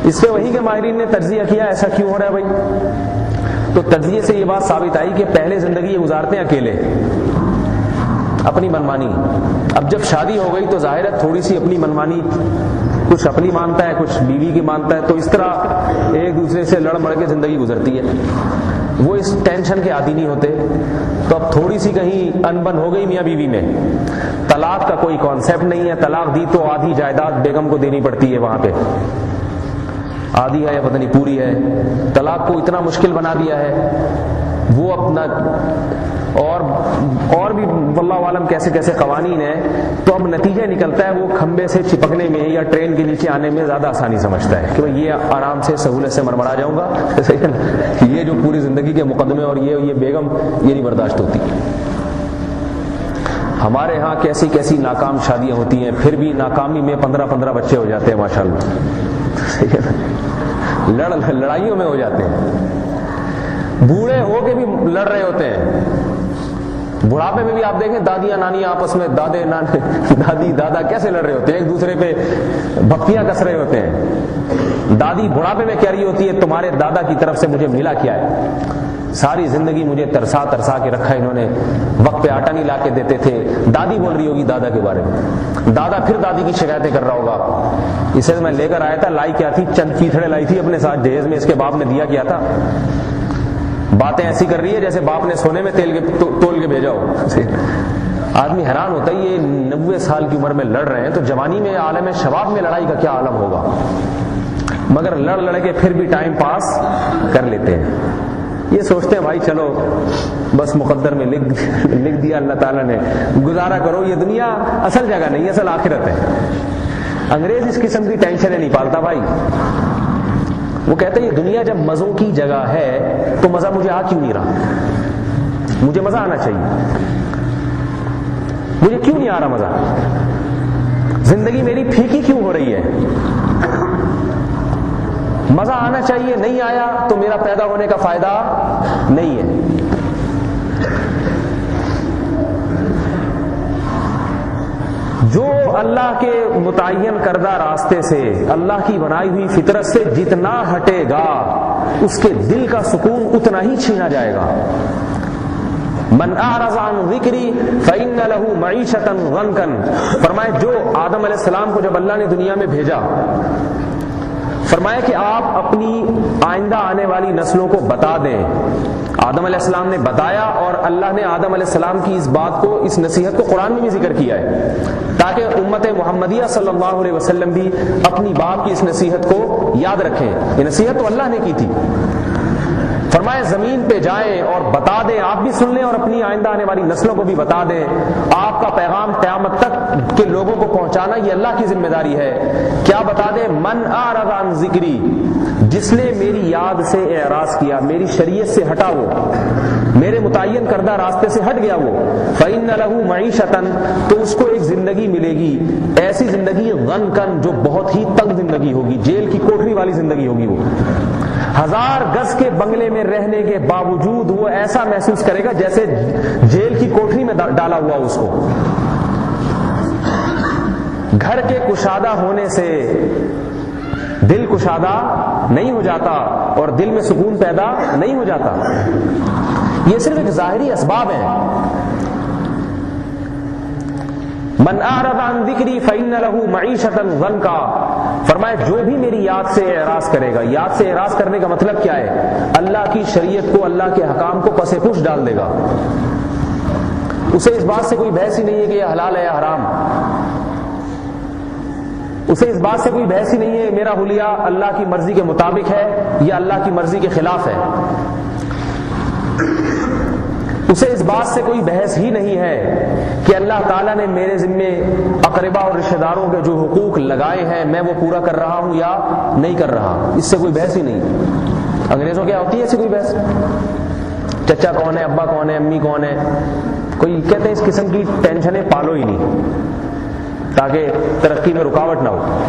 اس پہ وہی کے ماہرین نے تجزیہ کیا ایسا کیوں ہو رہا ہے بھائی؟ تو تجزیے سے یہ بات ثابت آئی کہ پہلے زندگی یہ گزارتے ہیں اکیلے، اپنی منمانی۔ اب جب شادی ہو گئی تو ظاہر ہے تھوڑی سی اپنی منمانی، کچھ اپنی مانتا ہے کچھ بیوی کی مانتا ہے، تو اس طرح ایک دوسرے سے لڑ مڑ کے زندگی گزرتی ہے، وہ اس ٹینشن کے عادی نہیں ہوتے۔ تو اب تھوڑی سی کہیں انبن ہو گئی میاں بیوی میں، طلاق کا کوئی کانسیپٹ نہیں ہے، طلاق دی تو آدھی جائیداد بیگم کو دینی پڑتی ہے، وہاں پہ آدھی ہے یا پتہ نہیں پوری ہے، طلاق کو اتنا مشکل بنا دیا ہے وہ اپنا، اور بھی واللہ عالم کیسے کیسے قوانین ہیں۔ تو اب نتیجہ نکلتا ہے وہ کھمبے سے چپکنے میں یا ٹرین کے نیچے آنے میں زیادہ آسانی سمجھتا ہے کہ یہ آرام سے سہولت سے مرمڑا جاؤں گا، یہ جو پوری زندگی کے مقدمے اور یہ بیگم یہ نہیں برداشت ہوتی۔ ہمارے ہاں کیسی کیسی ناکام شادیاں ہوتی ہیں، پھر بھی ناکامی میں 15 بچے ہو جاتے ہیں ماشاءاللہ، لڑائیوں میں ہو جاتے ہیں، بوڑھے ہو کے بھی لڑ رہے ہوتے ہیں۔ بڑھاپے میں بھی آپ دیکھیں دادیاں نانیاں آپس میں، دادی دادا کیسے لڑ رہے ہوتے ہیں، ایک دوسرے پہ بھپتیاں کس رہے ہوتے ہیں۔ دادی بڑھاپے میں کہہ رہی ہوتی ہے تمہارے دادا کی طرف سے مجھے ملا کیا ہے، ساری زندگی مجھے ترسا کے رکھا انہوں نے، وقت پہ آٹا نہیں لا کے دیتے تھے۔ دادی بول رہی ہوگی دادا کے بارے میں، دادا پھر دادی کی شکایتیں کر رہا ہوگا، اسے میں لے کر آیا تھا، لائی کیا تھی، چند چیتھڑے لائی تھی اپنے ساتھ جہیز میں، اس کے باپ نے دیا کیا تھا۔ باتیں ایسی کر رہی ہے جیسے باپ نے سونے میں تول کے بھیجا ہو۔ آدمی حیران ہوتا ہے یہ 90 سال کی عمر میں لڑ رہے ہیں، تو جوانی میں عالم شباب میں لڑائی کا کیا عالم ہوگا، مگر لڑ کے پھر بھی ٹائم پاس کر لیتے ہیں۔ یہ سوچتے ہیں بھائی چلو بس مقدر میں لکھ دیا اللہ تعالیٰ نے، گزارا کرو، یہ دنیا اصل جگہ نہیں، اصل آخرت ہے۔ انگریز اس قسم کی ٹینشنیں نہیں پالتا بھائی، وہ کہتے ہیں یہ دنیا جب مزوں کی جگہ ہے تو مزہ مجھے آ کیوں نہیں رہا، مجھے مزہ آنا چاہیے، مجھے کیوں نہیں آ رہا مزہ، زندگی میری پھیکی کیوں ہو رہی ہے، مزہ آنا چاہیے، نہیں آیا تو میرا پیدا ہونے کا فائدہ نہیں ہے۔ جو اللہ کے متعین کردہ راستے سے، اللہ کی بنائی ہوئی فطرت سے جتنا ہٹے گا اس کے دل کا سکون اتنا ہی چھینا جائے گا۔ من اعرض عن ذکری فإن له معیشۃ ضنکا، فرمایا جو آدم علیہ السلام کو جب اللہ نے دنیا میں بھیجا، فرمایا کہ آپ اپنی آئندہ آنے والی نسلوں کو بتا دیں۔ آدم علیہ السلام نے بتایا، اور اللہ نے آدم علیہ السلام کی اس بات کو، اس نصیحت کو قرآن میں بھی ذکر کیا ہے، تاکہ امت محمدیہ صلی اللہ علیہ وسلم بھی اپنی باپ کی اس نصیحت کو یاد رکھیں۔ یہ نصیحت تو اللہ نے کی تھی فرمایا زمین پہ جائیں اور بتا دیں، آپ بھی سن لیں اور اپنی آئندہ آنے والی نسلوں کو بھی بتا دیں، آپ کا پیغام قیامت تک کے لوگوں کو پہنچانا یہ اللہ کی ذمہ داری ہے۔ کیا بتا دیں؟ من اعرض عن ذکری، جس نے میری یاد سے اعراض کیا، میری شریعت سے ہٹا، وہ میرے متعین کردہ راستے سے ہٹ گیا، وہ فإن له معیشة، تو اس کو ایک زندگی ملے گی، ایسی زندگی غنکن جو بہت ہی تنگ زندگی ہوگی، جیل کی کوٹری والی زندگی ہوگی۔ وہ 1000 گز کے بنگلے میں رہنے کے باوجود وہ ایسا محسوس کرے گا جیسے جیل کی کوٹری میں ڈالا ہوا اس کو۔ گھر کے کشادہ ہونے سے دل کشادہ نہیں ہو جاتا اور دل میں سکون پیدا نہیں ہو جاتا۔ یہ صرف ایک ظاہری اسباب ہیں۔ من اعرض عن ذکری فإن له معیشة ضنکا، فرمایا جو بھی میری یاد سے اعراض کرے گا، یاد سے اعراض کرنے کا مطلب کیا ہے؟ اللہ کی شریعت کو، اللہ کے حکام کو پس پش ڈال دے گا۔ اسے اس بات سے کوئی بحث ہی نہیں ہے کہ یہ حلال ہے یا حرام، اسے اس بات سے کوئی بحث ہی نہیں ہے میرا حلیہ اللہ کی مرضی کے مطابق ہے یا اللہ کی مرضی کے خلاف ہے، اسے اس بات سے کوئی بحث ہی نہیں ہے کہ اللہ تعالیٰ نے میرے ذمے اقربا اور رشتہ داروں کے جو حقوق لگائے ہیں میں وہ پورا کر رہا ہوں یا نہیں کر رہا، اس سے کوئی بحث ہی نہیں۔ انگریزوں کیا ہوتی ہے ایسی کوئی بحث؟ چچا کون ہے، ابا کون ہے، امی کون ہے، کوئی کہتے ہیں اس قسم کی ٹینشنیں پالو ہی نہیں تاکہ ترقی میں رکاوٹ نہ ہو۔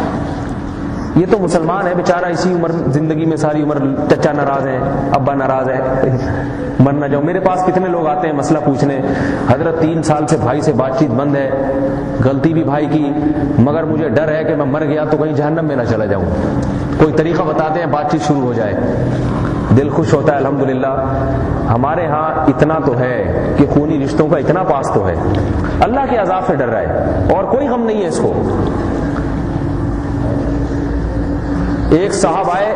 یہ تو مسلمان ہے بیچارہ، اسی عمر زندگی میں ساری عمر چچا ناراض ہے، ابا ناراض ہے، مر نہ جاؤ۔ میرے پاس کتنے لوگ آتے ہیں مسئلہ پوچھنے، حضرت 3 سال سے بھائی سے بات چیت بند ہے، غلطی بھی بھائی کی، مگر مجھے ڈر ہے کہ میں مر گیا تو کہیں جہنم میں نہ چلا جاؤں، کوئی طریقہ بتاتے ہیں بات چیت شروع ہو جائے۔ دل خوش ہوتا ہے الحمدللہ۔ ہمارے ہاں اتنا تو ہے کہ خونی رشتوں کا اتنا پاس تو ہے، اللہ کے عذاب سے ڈر رہا ہے اور کوئی غم نہیں ہے اس کو۔ ایک صاحب آئے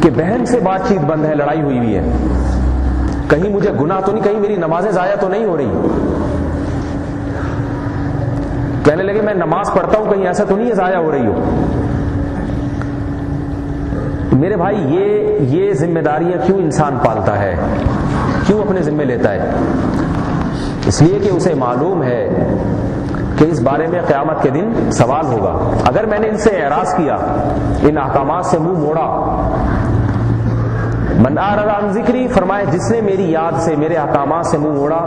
کہ بہن سے بات چیت بند ہے، لڑائی ہوئی ہوئی ہے، کہیں مجھے گناہ تو نہیں، کہیں میری نمازیں ضائع تو نہیں ہو رہی۔ کہنے لگے میں نماز پڑھتا ہوں، کہیں ایسا تو نہیں ہے ضائع ہو رہی ہو۔ میرے بھائی یہ ذمہ داریاں کیوں انسان پالتا ہے، کیوں اپنے ذمہ لیتا ہے؟ اس لیے کہ اسے معلوم ہے کہ اس بارے میں قیامت کے دن سوال ہوگا۔ اگر میں نے ان سے اعراض کیا، ان احکامات سے منہ موڑا، من اعرض عن ذکری، فرمائے جس نے میری یاد سے، میرے احکامات سے منہ موڑا،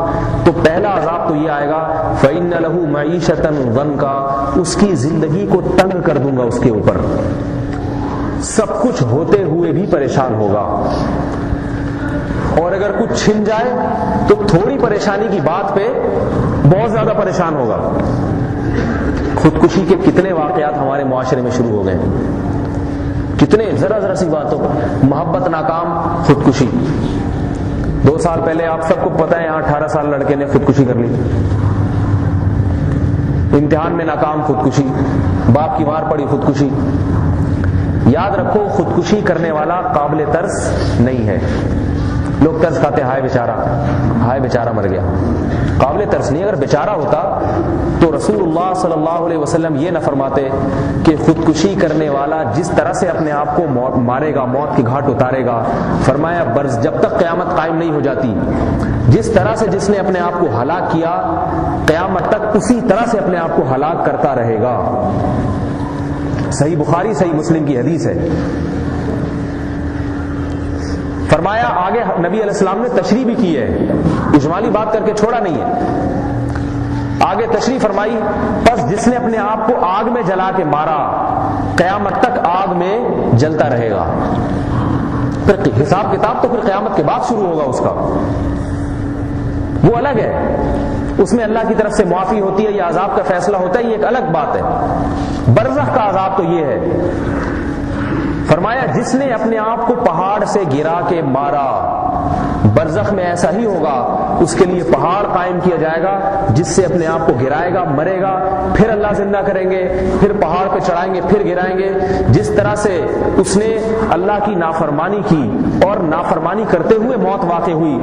تو پہلا عذاب تو یہ آئے گا فإن له معیشة ضنکا، اس کی زندگی کو تنگ کر دوں گا، اس کے اوپر سب کچھ ہوتے ہوئے بھی پریشان ہوگا، اور اگر کچھ چھن جائے تو تھوڑی پریشانی کی بات پہ بہت زیادہ پریشان ہوگا۔ خودکشی کے کتنے واقعات ہمارے معاشرے میں شروع ہو گئے، کتنے ذرا سی باتوں پر محبت ناکام، خودکشی۔ 2 سال پہلے آپ سب کو پتہ ہے یہاں 18 سال لڑکے نے خودکشی کر لی، امتحان میں ناکام، خودکشی، باپ کی مار پڑی، خودکشی۔ یاد رکھو خودکشی کرنے والا قابل ترس نہیں ہے۔ لوگ ترس کھاتے، ہائے بیچارہ، ہائے بیچارہ مر گیا، قابل ترس نہیں۔ اگر بیچارہ ہوتا تو رسول اللہ صلی اللہ علیہ وسلم یہ نہ فرماتے کہ خودکشی کرنے والا جس طرح سے اپنے آپ کو مارے گا، موت کی گھاٹ اتارے گا، فرمایا جب تک قیامت قائم نہیں ہو جاتی، جس طرح سے جس نے اپنے آپ کو ہلاک کیا، قیامت تک اسی طرح سے اپنے آپ کو ہلاک کرتا رہے گا۔ صحیح بخاری صحیح مسلم کی حدیث ہے۔ فرمایا آگے نبی علیہ السلام نے تشریح بھی کی ہے، اجمالی بات کر کے چھوڑا نہیں ہے، آگے تشریح فرمائی، پس جس نے اپنے آپ کو آگ میں جلا کے مارا، قیامت تک آگ میں جلتا رہے گا۔ پھر حساب کتاب تو پھر قیامت کے بعد شروع ہوگا اس کا، وہ الگ ہے، اس میں اللہ کی طرف سے معافی ہوتی ہے یا عذاب کا فیصلہ ہوتا ہے، یہ ایک الگ بات ہے۔ برزخ کا عذاب تو یہ ہے، فرمایا جس نے اپنے آپ کو پہاڑ سے گرا کے مارا، برزخ میں ایسا ہی ہوگا، اس کے لیے پہاڑ قائم کیا جائے گا جس سے اپنے آپ کو گرائے گا، مرے گا، پھر اللہ زندہ کریں گے، پھر پہاڑ پہ چڑھائیں گے، پھر گرائیں گے۔ جس طرح سے اس نے اللہ کی نافرمانی کی اور نافرمانی کرتے ہوئے موت واقع ہوئی،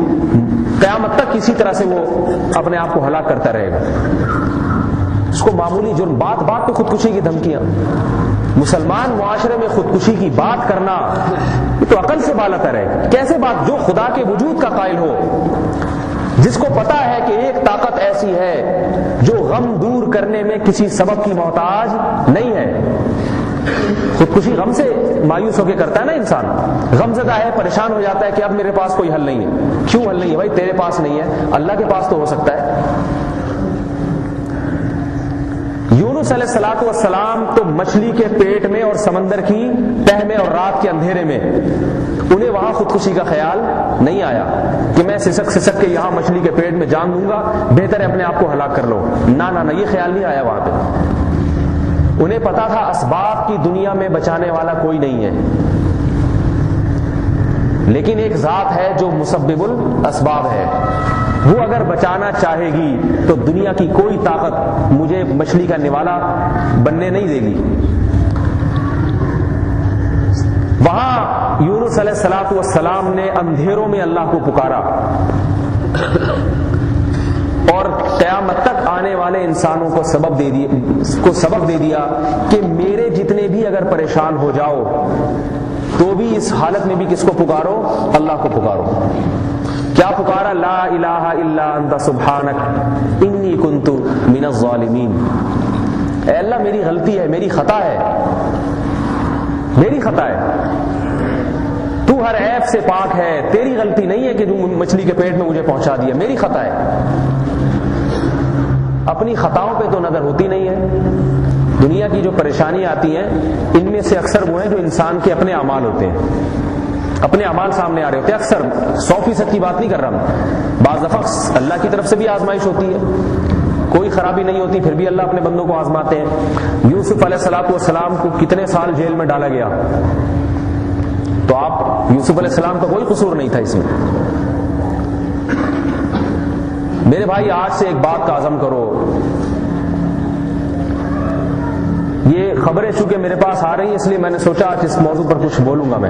قیامت تک اسی طرح سے وہ اپنے آپ کو ہلاک کرتا رہے گا۔ اس کو معمولی جرم، بات بات پہ خودکشی کی دھمکیاں، مسلمان معاشرے میں خودکشی کی بات کرنا یہ تو عقل سے بالاتر ہے. کیسے بات؟ جو خدا کے وجود کا قائل ہو، جس کو پتا ہے کہ ایک طاقت ایسی ہے جو غم دور کرنے میں کسی سبب کی محتاج نہیں ہے. خودکشی غم سے مایوس ہو کے کرتا ہے نا انسان، غم زدہ ہے، پریشان ہو جاتا ہے کہ اب میرے پاس کوئی حل نہیں ہے. کیوں حل نہیں ہے بھائی؟ تیرے پاس نہیں ہے، اللہ کے پاس تو ہو سکتا ہے. یونس علیہ الصلوۃ والسلام تو مچھلی کے پیٹ میں اور سمندر کی تہ میں اور رات کے اندھیرے میں، انہیں وہاں خودکشی کا خیال نہیں آیا کہ میں سسک کے یہاں مچھلی کے پیٹ میں جان دوں گا، بہتر ہے اپنے آپ کو ہلاک کر لو. نہ یہ خیال نہیں آیا وہاں پہ. انہیں پتا تھا اسباب کی دنیا میں بچانے والا کوئی نہیں ہے، لیکن ایک ذات ہے جو مسبب الاسباب ہے. وہ اگر بچانا چاہے گی تو دنیا کی کوئی طاقت مجھے مچھلی کا نوالا بننے نہیں دے گی. وہاں یونس علیہ الصلوۃ والسلام نے اندھیروں میں اللہ کو پکارا اور قیامت تک آنے والے انسانوں کو سبق دے دیا کہ میرے جتنے بھی اگر پریشان ہو جاؤ تو بھی اس حالت میں بھی کس کو پکارو؟ اللہ کو پکارو. کیا پکارا؟ لا الہ الا انت سبحانک انی کنت من الظالمین. اے اللہ میری غلطی ہے، میری خطا ہے، میری خطا ہے، تو ہر عیب سے پاک ہے، تیری غلطی نہیں ہے کہ جو مچھلی کے پیٹ میں مجھے پہنچا دیا، میری خطا ہے. اپنی خطاؤں پہ تو نظر ہوتی نہیں ہے. دنیا کی جو پریشانیاں آتی ہیں ان میں سے اکثر وہ ہیں جو انسان کے اپنے اعمال ہوتے ہیں، اپنے اعمال سامنے آ رہے ہوتے ہیں. اکثر 100% کی بات نہیں کر رہا میں، بعض دفعہ اللہ کی طرف سے بھی آزمائش ہوتی ہے، کوئی خرابی نہیں ہوتی پھر بھی اللہ اپنے بندوں کو آزماتے ہیں. یوسف علیہ الصلوۃ والسلام کو کتنے سال جیل میں ڈالا گیا، تو آپ یوسف علیہ السلام کا کوئی قصور نہیں تھا اس میں. میرے بھائی آج سے ایک بات کا عزم کرو. یہ خبریں چونکہ میرے پاس آ رہی ہیں اس لیے میں نے سوچا آج اس موضوع پر کچھ بولوں گا. میں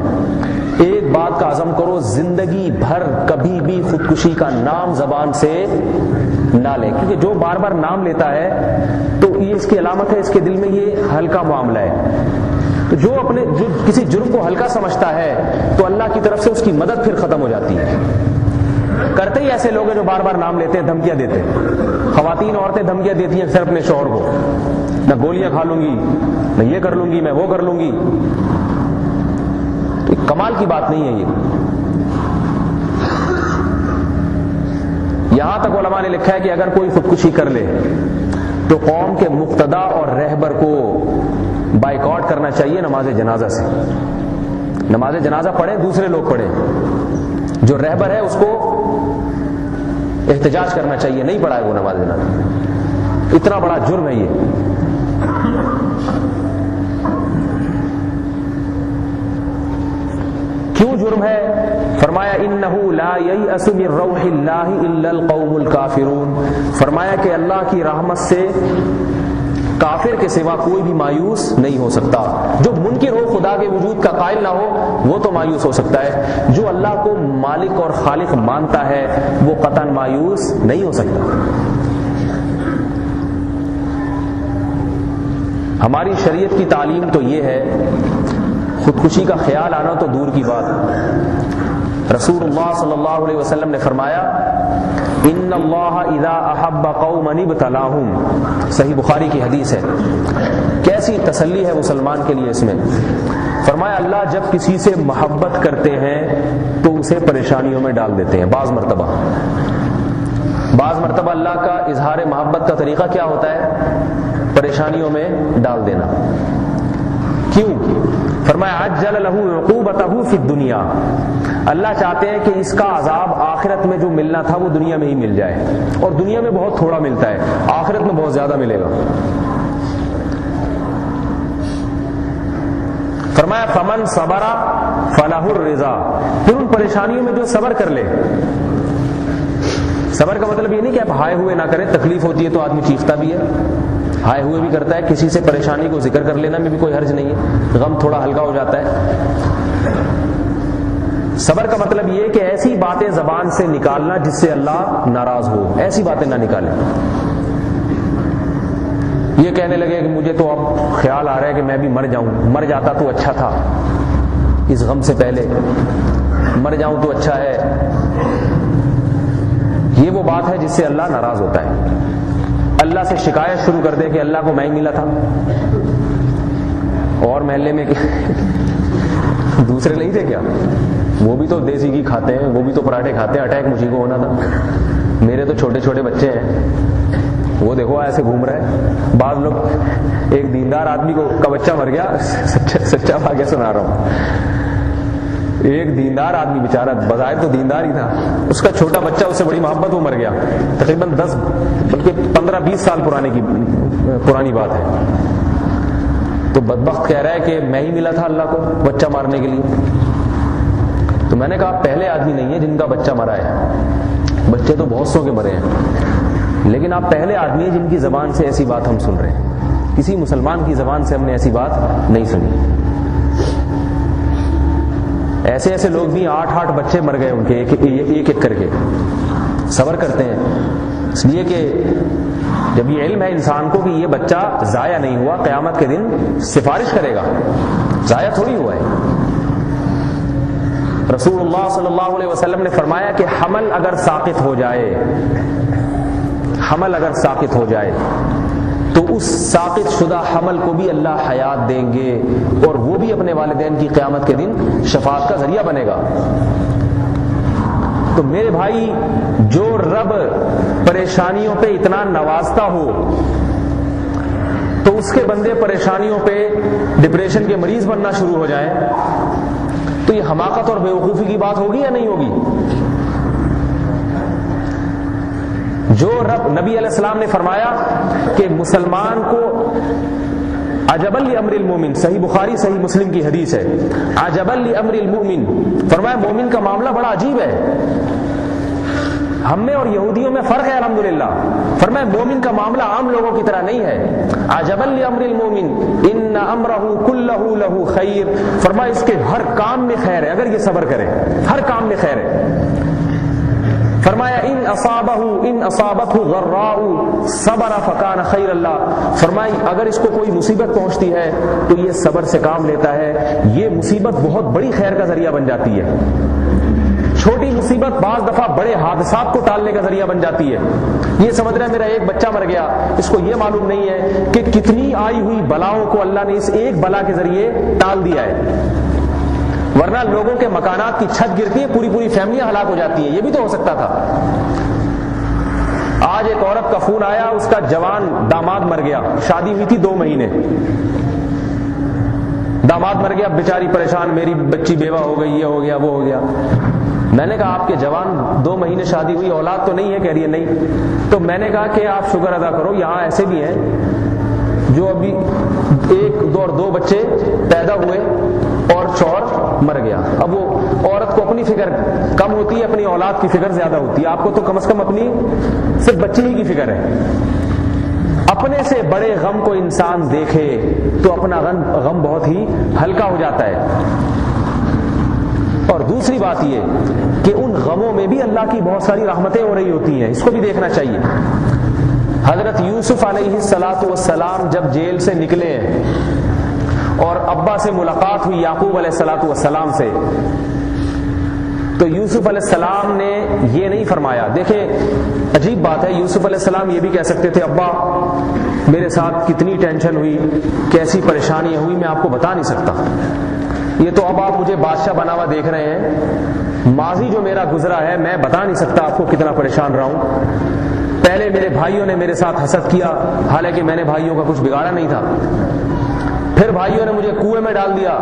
ایک بات کا عزم کرو، زندگی بھر کبھی بھی خودکشی کا نام زبان سے نہ لے، کیونکہ جو بار بار نام لیتا ہے تو یہ اس کی علامت ہے اس کے دل میں یہ ہلکا معاملہ ہے. تو جو کسی جرم کو ہلکا سمجھتا ہے تو اللہ کی طرف سے اس کی مدد پھر ختم ہو جاتی ہے. کرتے ہی ایسے لوگ ہیں جو بار بار نام لیتے ہیں، دھمکیاں دیتے ہیں. خواتین عورتیں دھمکیاں دیتی ہیں صرف اپنے شوہر کو، میں گولیاں کھا لوں گی، میں یہ کر لوں گی، میں وہ کر لوں گی. تو کمال کی بات نہیں ہے یہ. یہاں تک علماء نے لکھا ہے کہ اگر کوئی خودکشی کر لے تو قوم کے مقتدا اور رہبر کو بائیکاٹ کرنا چاہیے نماز جنازہ سے. نماز جنازہ پڑھیں، دوسرے لوگ پڑھیں، جو رہبر ہے اس کو احتجاج کرنا چاہیے، نہیں پڑھا ہے وہ نماز جنازہ. اتنا بڑا جرم ہے یہ. کیوں جرم ہے؟ فرمایا انہو لا ییأس من روح اللہ الا القوم الکافرون. فرمایا کہ اللہ کی رحمت سے کافر کے سوا کوئی بھی مایوس نہیں ہو سکتا. جو منکر ہو، خدا کے وجود کا قائل نہ ہو، وہ تو مایوس ہو سکتا ہے. جو اللہ کو مالک اور خالق مانتا ہے وہ قطعاً مایوس نہیں ہو سکتا. ہماری شریعت کی تعلیم تو یہ ہے، خودکشی کا خیال آنا تو دور کی بات. رسول اللہ صلی اللہ علیہ وسلم نے فرمایا ان اللہ اذا احب قوما ابتلاہم. صحیح بخاری کی حدیث ہے. کیسی تسلی ہے مسلمان کے لیے اس میں. فرمایا اللہ جب کسی سے محبت کرتے ہیں تو اسے پریشانیوں میں ڈال دیتے ہیں. بعض مرتبہ اللہ کا اظہار محبت کا طریقہ کیا ہوتا ہے؟ پریشانیوں میں ڈال دینا. کیوں؟ فرمایا عجل لہ عقوبتہ فی الدنیا. اللہ چاہتے ہیں کہ اس کا عذاب آخرت میں جو ملنا تھا وہ دنیا میں ہی مل جائے، اور دنیا میں بہت تھوڑا ملتا ہے، آخرت میں بہت زیادہ ملے گا. فرمایا فمن صبر فلہ الرضا. پھر ان پریشانیوں میں جو صبر کر لے. صبر کا مطلب یہ نہیں کہ آپ ہائے ہوئے نہ کریں، تکلیف ہوتی ہے تو آدمی چیختا بھی ہے، ہائے ہوئے بھی کرتا ہے. کسی سے پریشانی کو ذکر کر لینا میں بھی کوئی حرج نہیں ہے، غم تھوڑا ہلکا ہو جاتا ہے. صبر کا مطلب یہ کہ ایسی باتیں زبان سے نکالنا جس سے اللہ ناراض ہو، ایسی باتیں نہ نکالیں. یہ کہنے لگے کہ مجھے تو اب خیال آ رہا ہے کہ میں بھی مر جاؤں، مر جاتا تو اچھا تھا، اس غم سے پہلے مر جاؤں تو اچھا ہے۔ یہ وہ بات ہے جس سے اللہ ناراض ہوتا ہے۔ اللہ سے شکایت شروع کر دے کہ اللہ کو میں ہی ملا تھا، اور محلے میں دوسرے نہیں تھے کیا؟ وہ بھی تو دیسی گھی کھاتے ہیں، وہ بھی تو پراٹھے کھاتے ہیں، اٹیک مجھے کو ہونا تھا، میرے تو چھوٹے چھوٹے بچے ہیں، وہ دیکھو ایسے گھوم رہے ہیں۔ بعض لوگ، ایک دیندار آدمی کا بچہ مر گیا، سچا واقعہ سنا رہا ہوں، ایک دیندار آدمی بیچارہ بظاہر تو دیندار ہی تھا، اس کا چھوٹا بچہ اس سے بڑی محبت، وہ مر گیا، تقریباً 10 بلکہ 15-20 سال پرانی بات ہے۔ تو بدبخت کہہ رہا ہے کہ میں ہی ملا تھا اللہ کو بچہ مارنے کے لیے۔ تو میں نے کہا پہلے آدمی نہیں ہے جن کا بچہ مرا ہے، بچے تو بہت سو کے مرے ہیں، لیکن آپ پہلے آدمی ہیں جن کی زبان سے ایسی بات ہم سن رہے ہیں۔ کسی مسلمان کی زبان سے ہم نے ایسی بات نہیں سنی۔ ایسے ایسے لوگ بھی 8 بچے مر گئے ان کے، ایک کر کے صبر کرتے ہیں، اس لیے کہ جب یہ علم ہے انسان کو کہ یہ بچہ ضائع نہیں ہوا، قیامت کے دن سفارش کرے گا، ضائع تھوڑی ہوا ہے۔ رسول اللہ صلی اللہ علیہ وسلم نے فرمایا کہ حمل اگر ساقط ہو جائے تو اس ساقط شدہ حمل کو بھی اللہ حیات دیں گے، اور وہ بھی اپنے والدین کی قیامت کے دن شفاعت کا ذریعہ بنے گا۔ تو میرے بھائی، جو رب پریشانیوں پہ اتنا نوازتا ہو تو اس کے بندے پریشانیوں پہ ڈپریشن کے مریض بننا شروع ہو جائیں تو یہ حماقت اور بیوقوفی کی بات ہوگی یا نہیں ہوگی؟ جو رب، نبی علیہ السلام نے فرمایا کہ مسلمان کو عجبا لامر المومن، صحیح بخاری صحیح مسلم کی حدیث ہے، عجبا لامر المومن، فرمایا مومن کا معاملہ بڑا عجیب ہے۔ ہم میں اور یہودیوں میں فرق ہے الحمدللہ، فرمایا مومن کا معاملہ عام لوگوں کی طرح نہیں ہے۔ عجبا لامر المومن ان امرہ کلہ لہ خیر، فرمایا اس کے ہر کام میں خیر ہے اگر یہ صبر کرے، ہر کام میں خیر ہے۔ فرمایا ان اصابتہ ضراء صبر فکان خیر اللہ، فرمایا اگر اس کو کوئی مصیبت پہنچتی ہے تو یہ صبر سے کام لیتا ہے، یہ مصیبت بہت بڑی خیر کا ذریعہ بن جاتی ہے۔ چھوٹی مصیبت بعض دفعہ بڑے حادثات کو ٹالنے کا ذریعہ بن جاتی ہے۔ یہ سمجھ رہا ہے میرا ایک بچہ مر گیا، اس کو یہ معلوم نہیں ہے کہ کتنی آئی ہوئی بلاؤں کو اللہ نے اس ایک بلا کے ذریعے ٹال دیا ہے، ورنہ لوگوں کے مکانات کی چھت گرتی ہے، پوری فیملیاں ہلاک ہو جاتی ہیں، یہ بھی تو ہو سکتا تھا۔ آج ایک عورت کا فون آیا، اس کا جوان داماد مر گیا، شادی ہوئی تھی 2 مہینے، داماد مر گیا، بیچاری پریشان، میری بچی بیوہ ہو گئی، یہ ہو گیا وہ ہو گیا۔ میں نے کہا آپ کے جوان 2 مہینے شادی ہوئی، اولاد تو نہیں ہے؟ کہہ رہی ہے نہیں۔ تو میں نے کہا کہ آپ شکر ادا کرو، یہاں ایسے بھی ہیں جو ابھی 1 اور 2 بچے پیدا ہوئے اور شوہر مر گیا، اب وہ عورت کو اپنی فکر کم ہوتی ہے، اپنی اولاد کی فکر زیادہ ہوتی ہے، آپ کو تو کم از کم اپنی صرف بچی ہی کی فکر ہے۔ اپنے سے بڑے غم کو انسان دیکھے تو اپنا غم بہت ہی ہلکا ہو جاتا ہے۔ اور دوسری بات یہ کہ ان غموں میں بھی اللہ کی بہت ساری رحمتیں ہو رہی ہوتی ہیں، اس کو بھی دیکھنا چاہیے۔ حضرت یوسف علیہ السلام جب جیل سے نکلے ہیں اور ابا سے ملاقات ہوئی یعقوب علیہ السلام سے، تو یوسف علیہ السلام نے یہ نہیں فرمایا، دیکھیں عجیب بات ہے، یوسف علیہ السلام یہ بھی کہہ سکتے تھے ابا میرے ساتھ کتنی ٹینشن ہوئی، کیسی پریشانیاں ہوئی، میں آپ کو بتا نہیں سکتا، یہ تو اب آپ مجھے بادشاہ بنا ہوا دیکھ رہے ہیں، ماضی جو میرا گزرا ہے میں بتا نہیں سکتا آپ کو کتنا پریشان رہا ہوں۔ پہلے میرے بھائیوں نے میرے ساتھ حسد کیا، حالانکہ میں نے بھائیوں کا کچھ بگاڑا نہیں تھا، پھر بھائیوں نے مجھے کنویں میں ڈال دیا،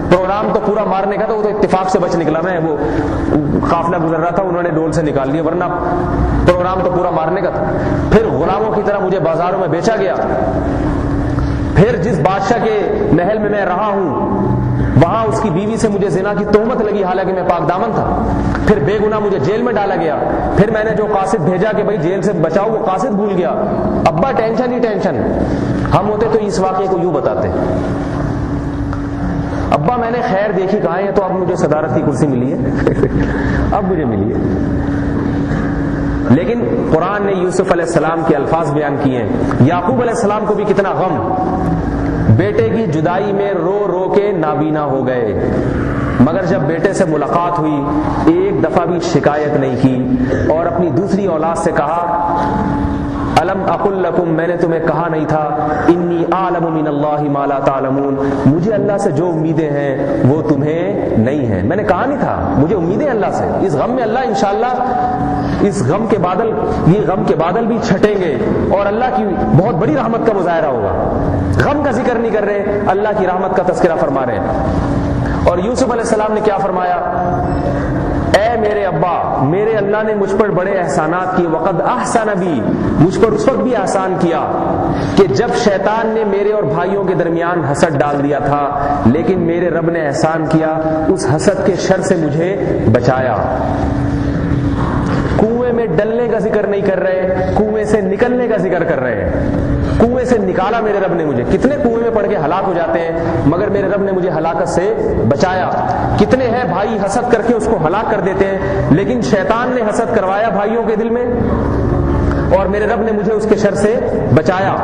پروگرام تو پورا مارنے کا تھا، وہ تو اتفاق سے بچ نکلا، میں وہ قافلہ گزر رہا تھا انہوں نے ڈول سے نکال لیا، ورنہ پروگرام تو پورا مارنے کا تھا۔ پھر غلاموں کی طرح مجھے بازاروں میں بیچا گیا، پھر جس بادشاہ کے محل میں میں رہا ہوں وہاں اس کی بیوی سے مجھے زنا کی تہمت لگی، حالانکہ میں پاک دامن تھا، پھر بے گناہ مجھے جیل میں ڈالا گیا، پھر میں نے جو قاصد بھیجا کہ بھائی جیل سے بچاؤ، وہ قاصد بھول گیا، ابا ٹینشن ہی ٹینشن۔ ہم ہوتے تو اس واقعے کو یوں بتاتے، ابا میں نے خیر دیکھی کہاں ہے، تو اب مجھے صدارت کی کرسی ملی ہے اب مجھے ملی ہے، لیکن قرآن نے یوسف علیہ السلام کے الفاظ بیان کیے ہیں. یعقوب علیہ السلام کو بھی کتنا غم، بیٹے کی جدائی میں رو رو کے نابینا ہو گئے، مگر جب بیٹے سے ملاقات ہوئی ایک دفعہ بھی شکایت نہیں کی، اور اپنی دوسری اولاد سے کہا الم اقل لکم، میں نے تمہیں کہا نہیں تھا انی اعلم من اللہ ما لا تعلمون، مجھے اللہ سے جو امیدیں ہیں وہ تمہیں نہیں ہیں. میں نے کہا نہیں تھا مجھے امیدیں اللہ سے. اس غم میں اللہ انشاءاللہ اس غم کے بادل، یہ غم کے بادل بھی چھٹیں گے اور اللہ کی بہت بڑی رحمت کا مظاہرہ ہوگا. غم کا ذکر نہیں کر رہے، اللہ کی رحمت کا تذکرہ فرما رہے ہیں. اور یوسف علیہ السلام نے کیا فرمایا؟ اے میرے ابا، میرے اللہ نے مجھ پر بڑے احسانات کیے. وقد احسن بی، مجھ پر اس وقت بھی احسان کیا کہ جب شیطان نے میرے اور بھائیوں کے درمیان حسد ڈال دیا تھا، لیکن میرے رب نے احسان کیا، اس حسد کے شر سے مجھے بچایا. کنویں میں ڈلنے کا ذکر نہیں کر رہے، کنویں سے نکلنے کا ذکر کر رہے ہیں. کنویں سے نکالا میرے رب نے مجھے. کتنے کنویں میں پڑ کے ہلاک ہو جاتے ہیں، مگر میرے رب نے مجھے ہلاکت سے بچایا. کتنے ہیں بھائی حسد کر کے اس کو ہلاک کر دیتے ہیں، لیکن شیطان نے حسد کروایا بھائیوں کے دل میں اور میرے رب نے مجھے اس کے شر سے بچایا.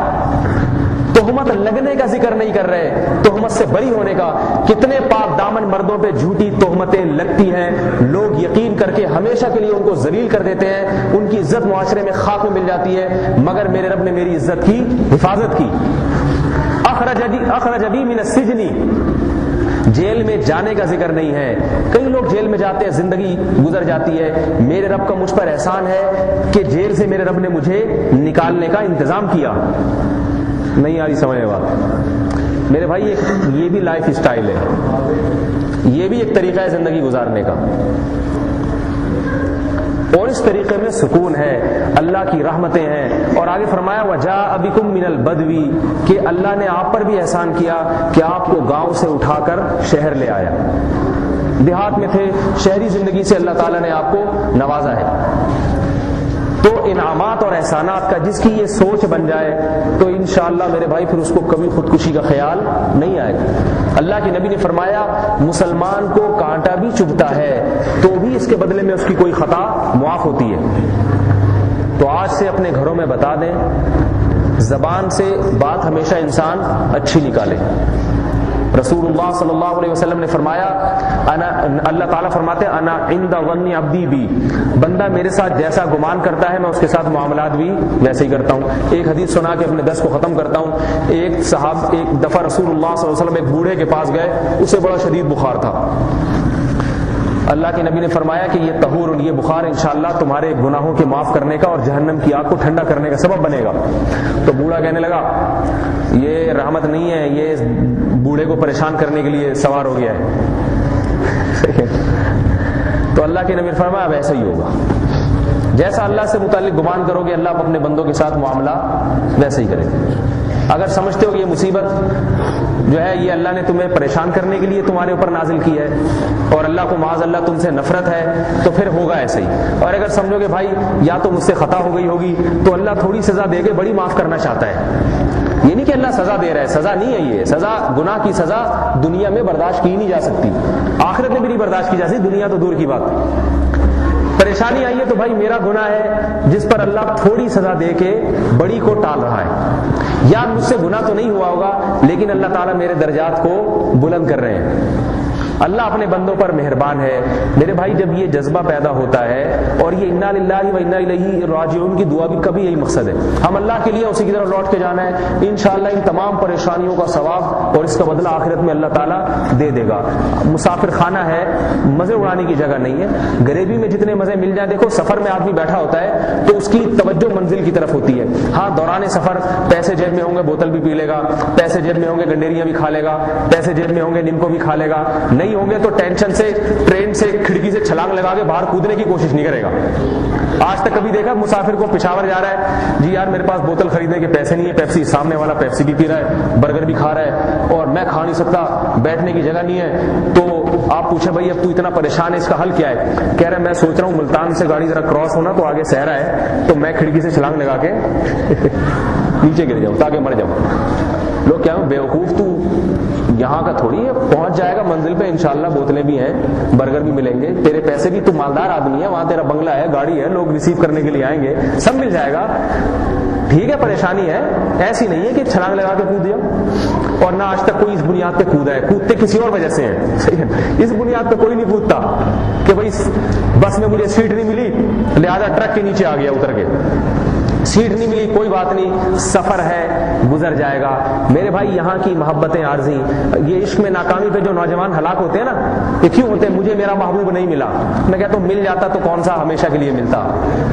تہمت لگنے کا ذکر نہیں کر رہے، تہمت سے بری ہونے کا. کتنے پاک دامن مردوں پہ جھوٹی تہمتیں لگتی ہیں، لوگ یقین کر کے ہمیشہ کے لیے ان کو ذلیل کر دیتے ہیں، ان کی عزت معاشرے میں خاک میں مل جاتی ہے، مگر میرے رب نے میری عزت کی حفاظت کی. اخرج ابی من السجن، جیل میں جانے کا ذکر نہیں ہے. کئی لوگ جیل میں جاتے ہیں، زندگی گزر جاتی ہے. میرے رب کا مجھ پر احسان ہے کہ جیل سے میرے رب نے مجھے نکالنے کا انتظام کیا. نہیں آ رہی سمجھ میں بات میرے بھائی؟ یہ بھی لائف سٹائل ہے، یہ بھی ایک طریقہ ہے زندگی گزارنے کا، اور اس طریقے میں سکون ہے، اللہ کی رحمتیں ہیں. اور آگے فرمایا وَجَاءَ بِكُم مِّنَ الْبَدْوِ، کہ اللہ نے آپ پر بھی احسان کیا کہ آپ کو گاؤں سے اٹھا کر شہر لے آیا. دیہات میں تھے، شہری زندگی سے اللہ تعالیٰ نے آپ کو نوازا ہے. تو انعامات اور احسانات کا جس کی یہ سوچ بن جائے تو انشاءاللہ میرے بھائی پھر اس کو کبھی خودکشی کا خیال نہیں آئے گا. اللہ کے نبی نے فرمایا مسلمان کو کانٹا بھی چبھتا ہے تو بھی اس کے بدلے میں اس کی کوئی خطا معاف ہوتی ہے. تو آج سے اپنے گھروں میں بتا دیں، زبان سے بات ہمیشہ انسان اچھی نکالے. رسول اللہ صلی اللہ علیہ وسلم نے فرمایا، اللہ تعالیٰ فرماتے ہیں انا عند ظن عبدی بی، بندہ میرے ساتھ جیسا گمان کرتا ہے میں اس کے ساتھ معاملات بھی ویسے ہی کرتا ہوں. ایک حدیث سنا کے اپنے درس کو ختم کرتا ہوں. ایک دفعہ رسول اللہ صلی اللہ علیہ وسلم ایک بوڑھے کے پاس گئے، اسے بڑا شدید بخار تھا. اللہ کے نبی نے فرمایا کہ یہ طہور، یہ بخار انشاءاللہ تمہارے گناہوں کے معاف کرنے کا اور جہنم کی آگ کو ٹھنڈا کرنے کا سبب بنے گا. تو بوڑھا کہنے لگا یہ رحمت نہیں ہے، یہ بوڑھے کو پریشان کرنے کے لیے سوار ہو گیا ہے. تو اللہ کے نبی نے فرمایا اب ایسا ہی ہوگا، جیسا اللہ سے متعلق گمان کرو گے اللہ اپنے بندوں کے ساتھ معاملہ ویسے ہی کرے گا. اگر سمجھتے ہو کہ یہ مصیبت جو ہے یہ اللہ نے تمہیں پریشان کرنے کے لیے تمہارے اوپر نازل کی ہے اور اللہ کو معاذ اللہ تم سے نفرت ہے تو پھر ہوگا ایسے ہی. اور اگر سمجھو کہ بھائی یا تو مجھ سے خطا ہو گئی ہوگی تو اللہ تھوڑی سزا دے کے بڑی معاف کرنا چاہتا ہے. یہ نہیں کہ اللہ سزا دے رہا ہے، سزا نہیں ہے. یہ سزا، گناہ کی سزا دنیا میں برداشت کی نہیں جا سکتی، آخرت میں بھی نہیں برداشت کی جا سکتی، دنیا تو دور کی بات. پریشانی آئی ہے تو بھائی میرا گناہ ہے جس پر اللہ تھوڑی سزا دے کے بڑی کو ٹال رہا ہے. یا مجھ سے گناہ تو نہیں ہوا ہوگا لیکن اللہ تعالیٰ میرے درجات کو بلند کر رہے ہیں. اللہ اپنے بندوں پر مہربان ہے. میرے بھائی جب یہ جذبہ پیدا ہوتا ہے اور یہ انا للہ و انا الیہ راجعون کی دعا بھی کبھی یہی مقصد ہے، ہم اللہ کے لیے اسی کی طرف لوٹ کے جانا ہے. انشاءاللہ ان تمام پریشانیوں کا ثواب اور اس کا بدلہ آخرت میں اللہ تعالیٰ دے دے گا. مسافر خانہ ہے، مزے اڑانے کی جگہ نہیں ہے. غریبی میں جتنے مزے مل جائیں، دیکھو سفر میں آدمی بیٹھا ہوتا ہے تو اس کی توجہ منزل کی طرف ہوتی ہے. ہاں دوران سفر پیسے جیب میں ہوں گے بوتل بھی پی لے گا، پیسے جیب میں ہوں گے گنڈیریاں بھی کھا لے گا، پیسے جیب میں ہوں گے نمکو بھی کھا لے گا. نہیں ہوں گے تو ٹینشن سے ٹرین سے کھڑکی سے چھلانگ لگا کے باہر کودنے کی کوشش نہیں کرے گا. آج تک کبھی دیکھا مسافر کو پشاور جا رہا ہے جی یار میرے پاس بوتل خریدنے کے پیسے نہیں ہے، پیپسی، سامنے والا پیپسی بھی پی رہا ہے، برگر بھی کھا رہا ہے اور میں کھا نہیں سکتا، بیٹھنے کی جگہ نہیں ہے. تو آپ پوچھیں بھائی اب تو اتنا پریشان ہے اس کا حل کیا ہے؟ کہہ رہا ہے میں سوچ رہا ہوں ملتان سے گاڑی ذرا کراس ہونا تو آگے صحرا ہے تو میں کھڑکی سے چھلانگ لگا کے نیچے گر جاؤں تاکہ مر جاؤں. لوگ کیا بیوقوف تو یہاں کا تھوڑی ہے، پہنچ جائے گا منزل پہ انشاءاللہ، بوتلیں بھی ہیں، برگر بھی ملیں گے، تیرے پیسے بھی، تو مالدار آدمی ہے، وہاں تیرا بنگلہ ہے، گاڑی ہے، لوگ ریسیو کرنے کے لیے آئیں گے، سب مل جائے گا. ٹھیک ہے پریشانی ہے، ایسی نہیں ہے کہ چھلانگ لگا کے کود دیا، اور نہ آج تک کوئی اس بنیاد پہ کودا ہے. کودتے کسی اور وجہ سے ہیں، صحیح ہے، اس بنیاد پہ کوئی نہیں کودتا کہ بھائی بس میں مجھے سیٹ نہیں ملی لہذا ٹرک کے نیچے آ گیا اتر کے. سیٹ نہیں ملی کوئی بات نہیں، سفر ہے، گزر جائے گا. میرے بھائی یہاں کی محبتیں عارضی، یہ عشق میں ناکامی پہ جو نوجوان ہلاک ہوتے ہیں نا، یہ کیوں ہوتے ہیں؟ مجھے میرا محبوب نہیں ملا. میں کہتا ہوں مل جاتا تو کون سا ہمیشہ کے لیے ملتا،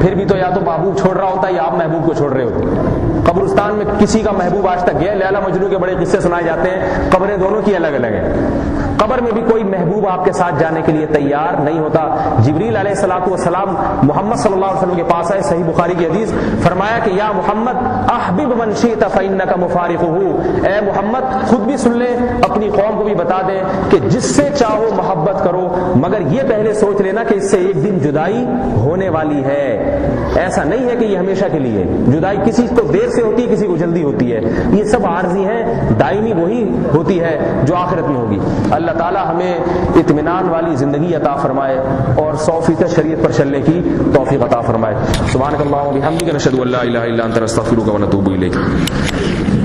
پھر بھی تو یا تو محبوب چھوڑ رہا ہوتا یا آپ محبوب کو چھوڑ رہے ہوتے. قبرستان میں کسی کا محبوب آج تک گیا، لیلا مجنوں کے بڑے قصے سنائے جاتے ہیں، قبریں دونوں کی الگ الگ ہیں. قبر میں بھی کوئی محبوب آپ کے ساتھ جانے کے لیے تیار نہیں ہوتا. جبریل علیہ الصلوۃ والسلام محمد صلی اللہ علیہ وسلم کے پاس آئے، صحیح بخاری کی حدیث، فرمایا کہ یا محمد احبب من شئت فانک مفارقہ. اے محمد خود بھی سن لیں، اپنی قوم کو بھی بتا دیں کہ جس سے چاہو محبت کرو، مگر یہ پہلے سوچ لینا کہ اس سے ایک دن جدائی ہونے والی ہے. ایسا نہیں ہے کہ یہ ہمیشہ کے لیے. جدائی کسی کو دیر سے ہوتی ہے، کسی کو جلدی ہوتی ہے. یہ سب عارضی ہیں، دائمی وہی ہوتی ہے جو آخرت میں ہوگی. اللہ تعالی ہمیں اطمینان والی زندگی عطا فرمائے اور 100% شریعت پر چلنے کی توفیق عطا فرمائے. سبحانک اللہم و بحمدک، نشہد ان لا الہ الا انت، نستغفرک و نتوب الیک.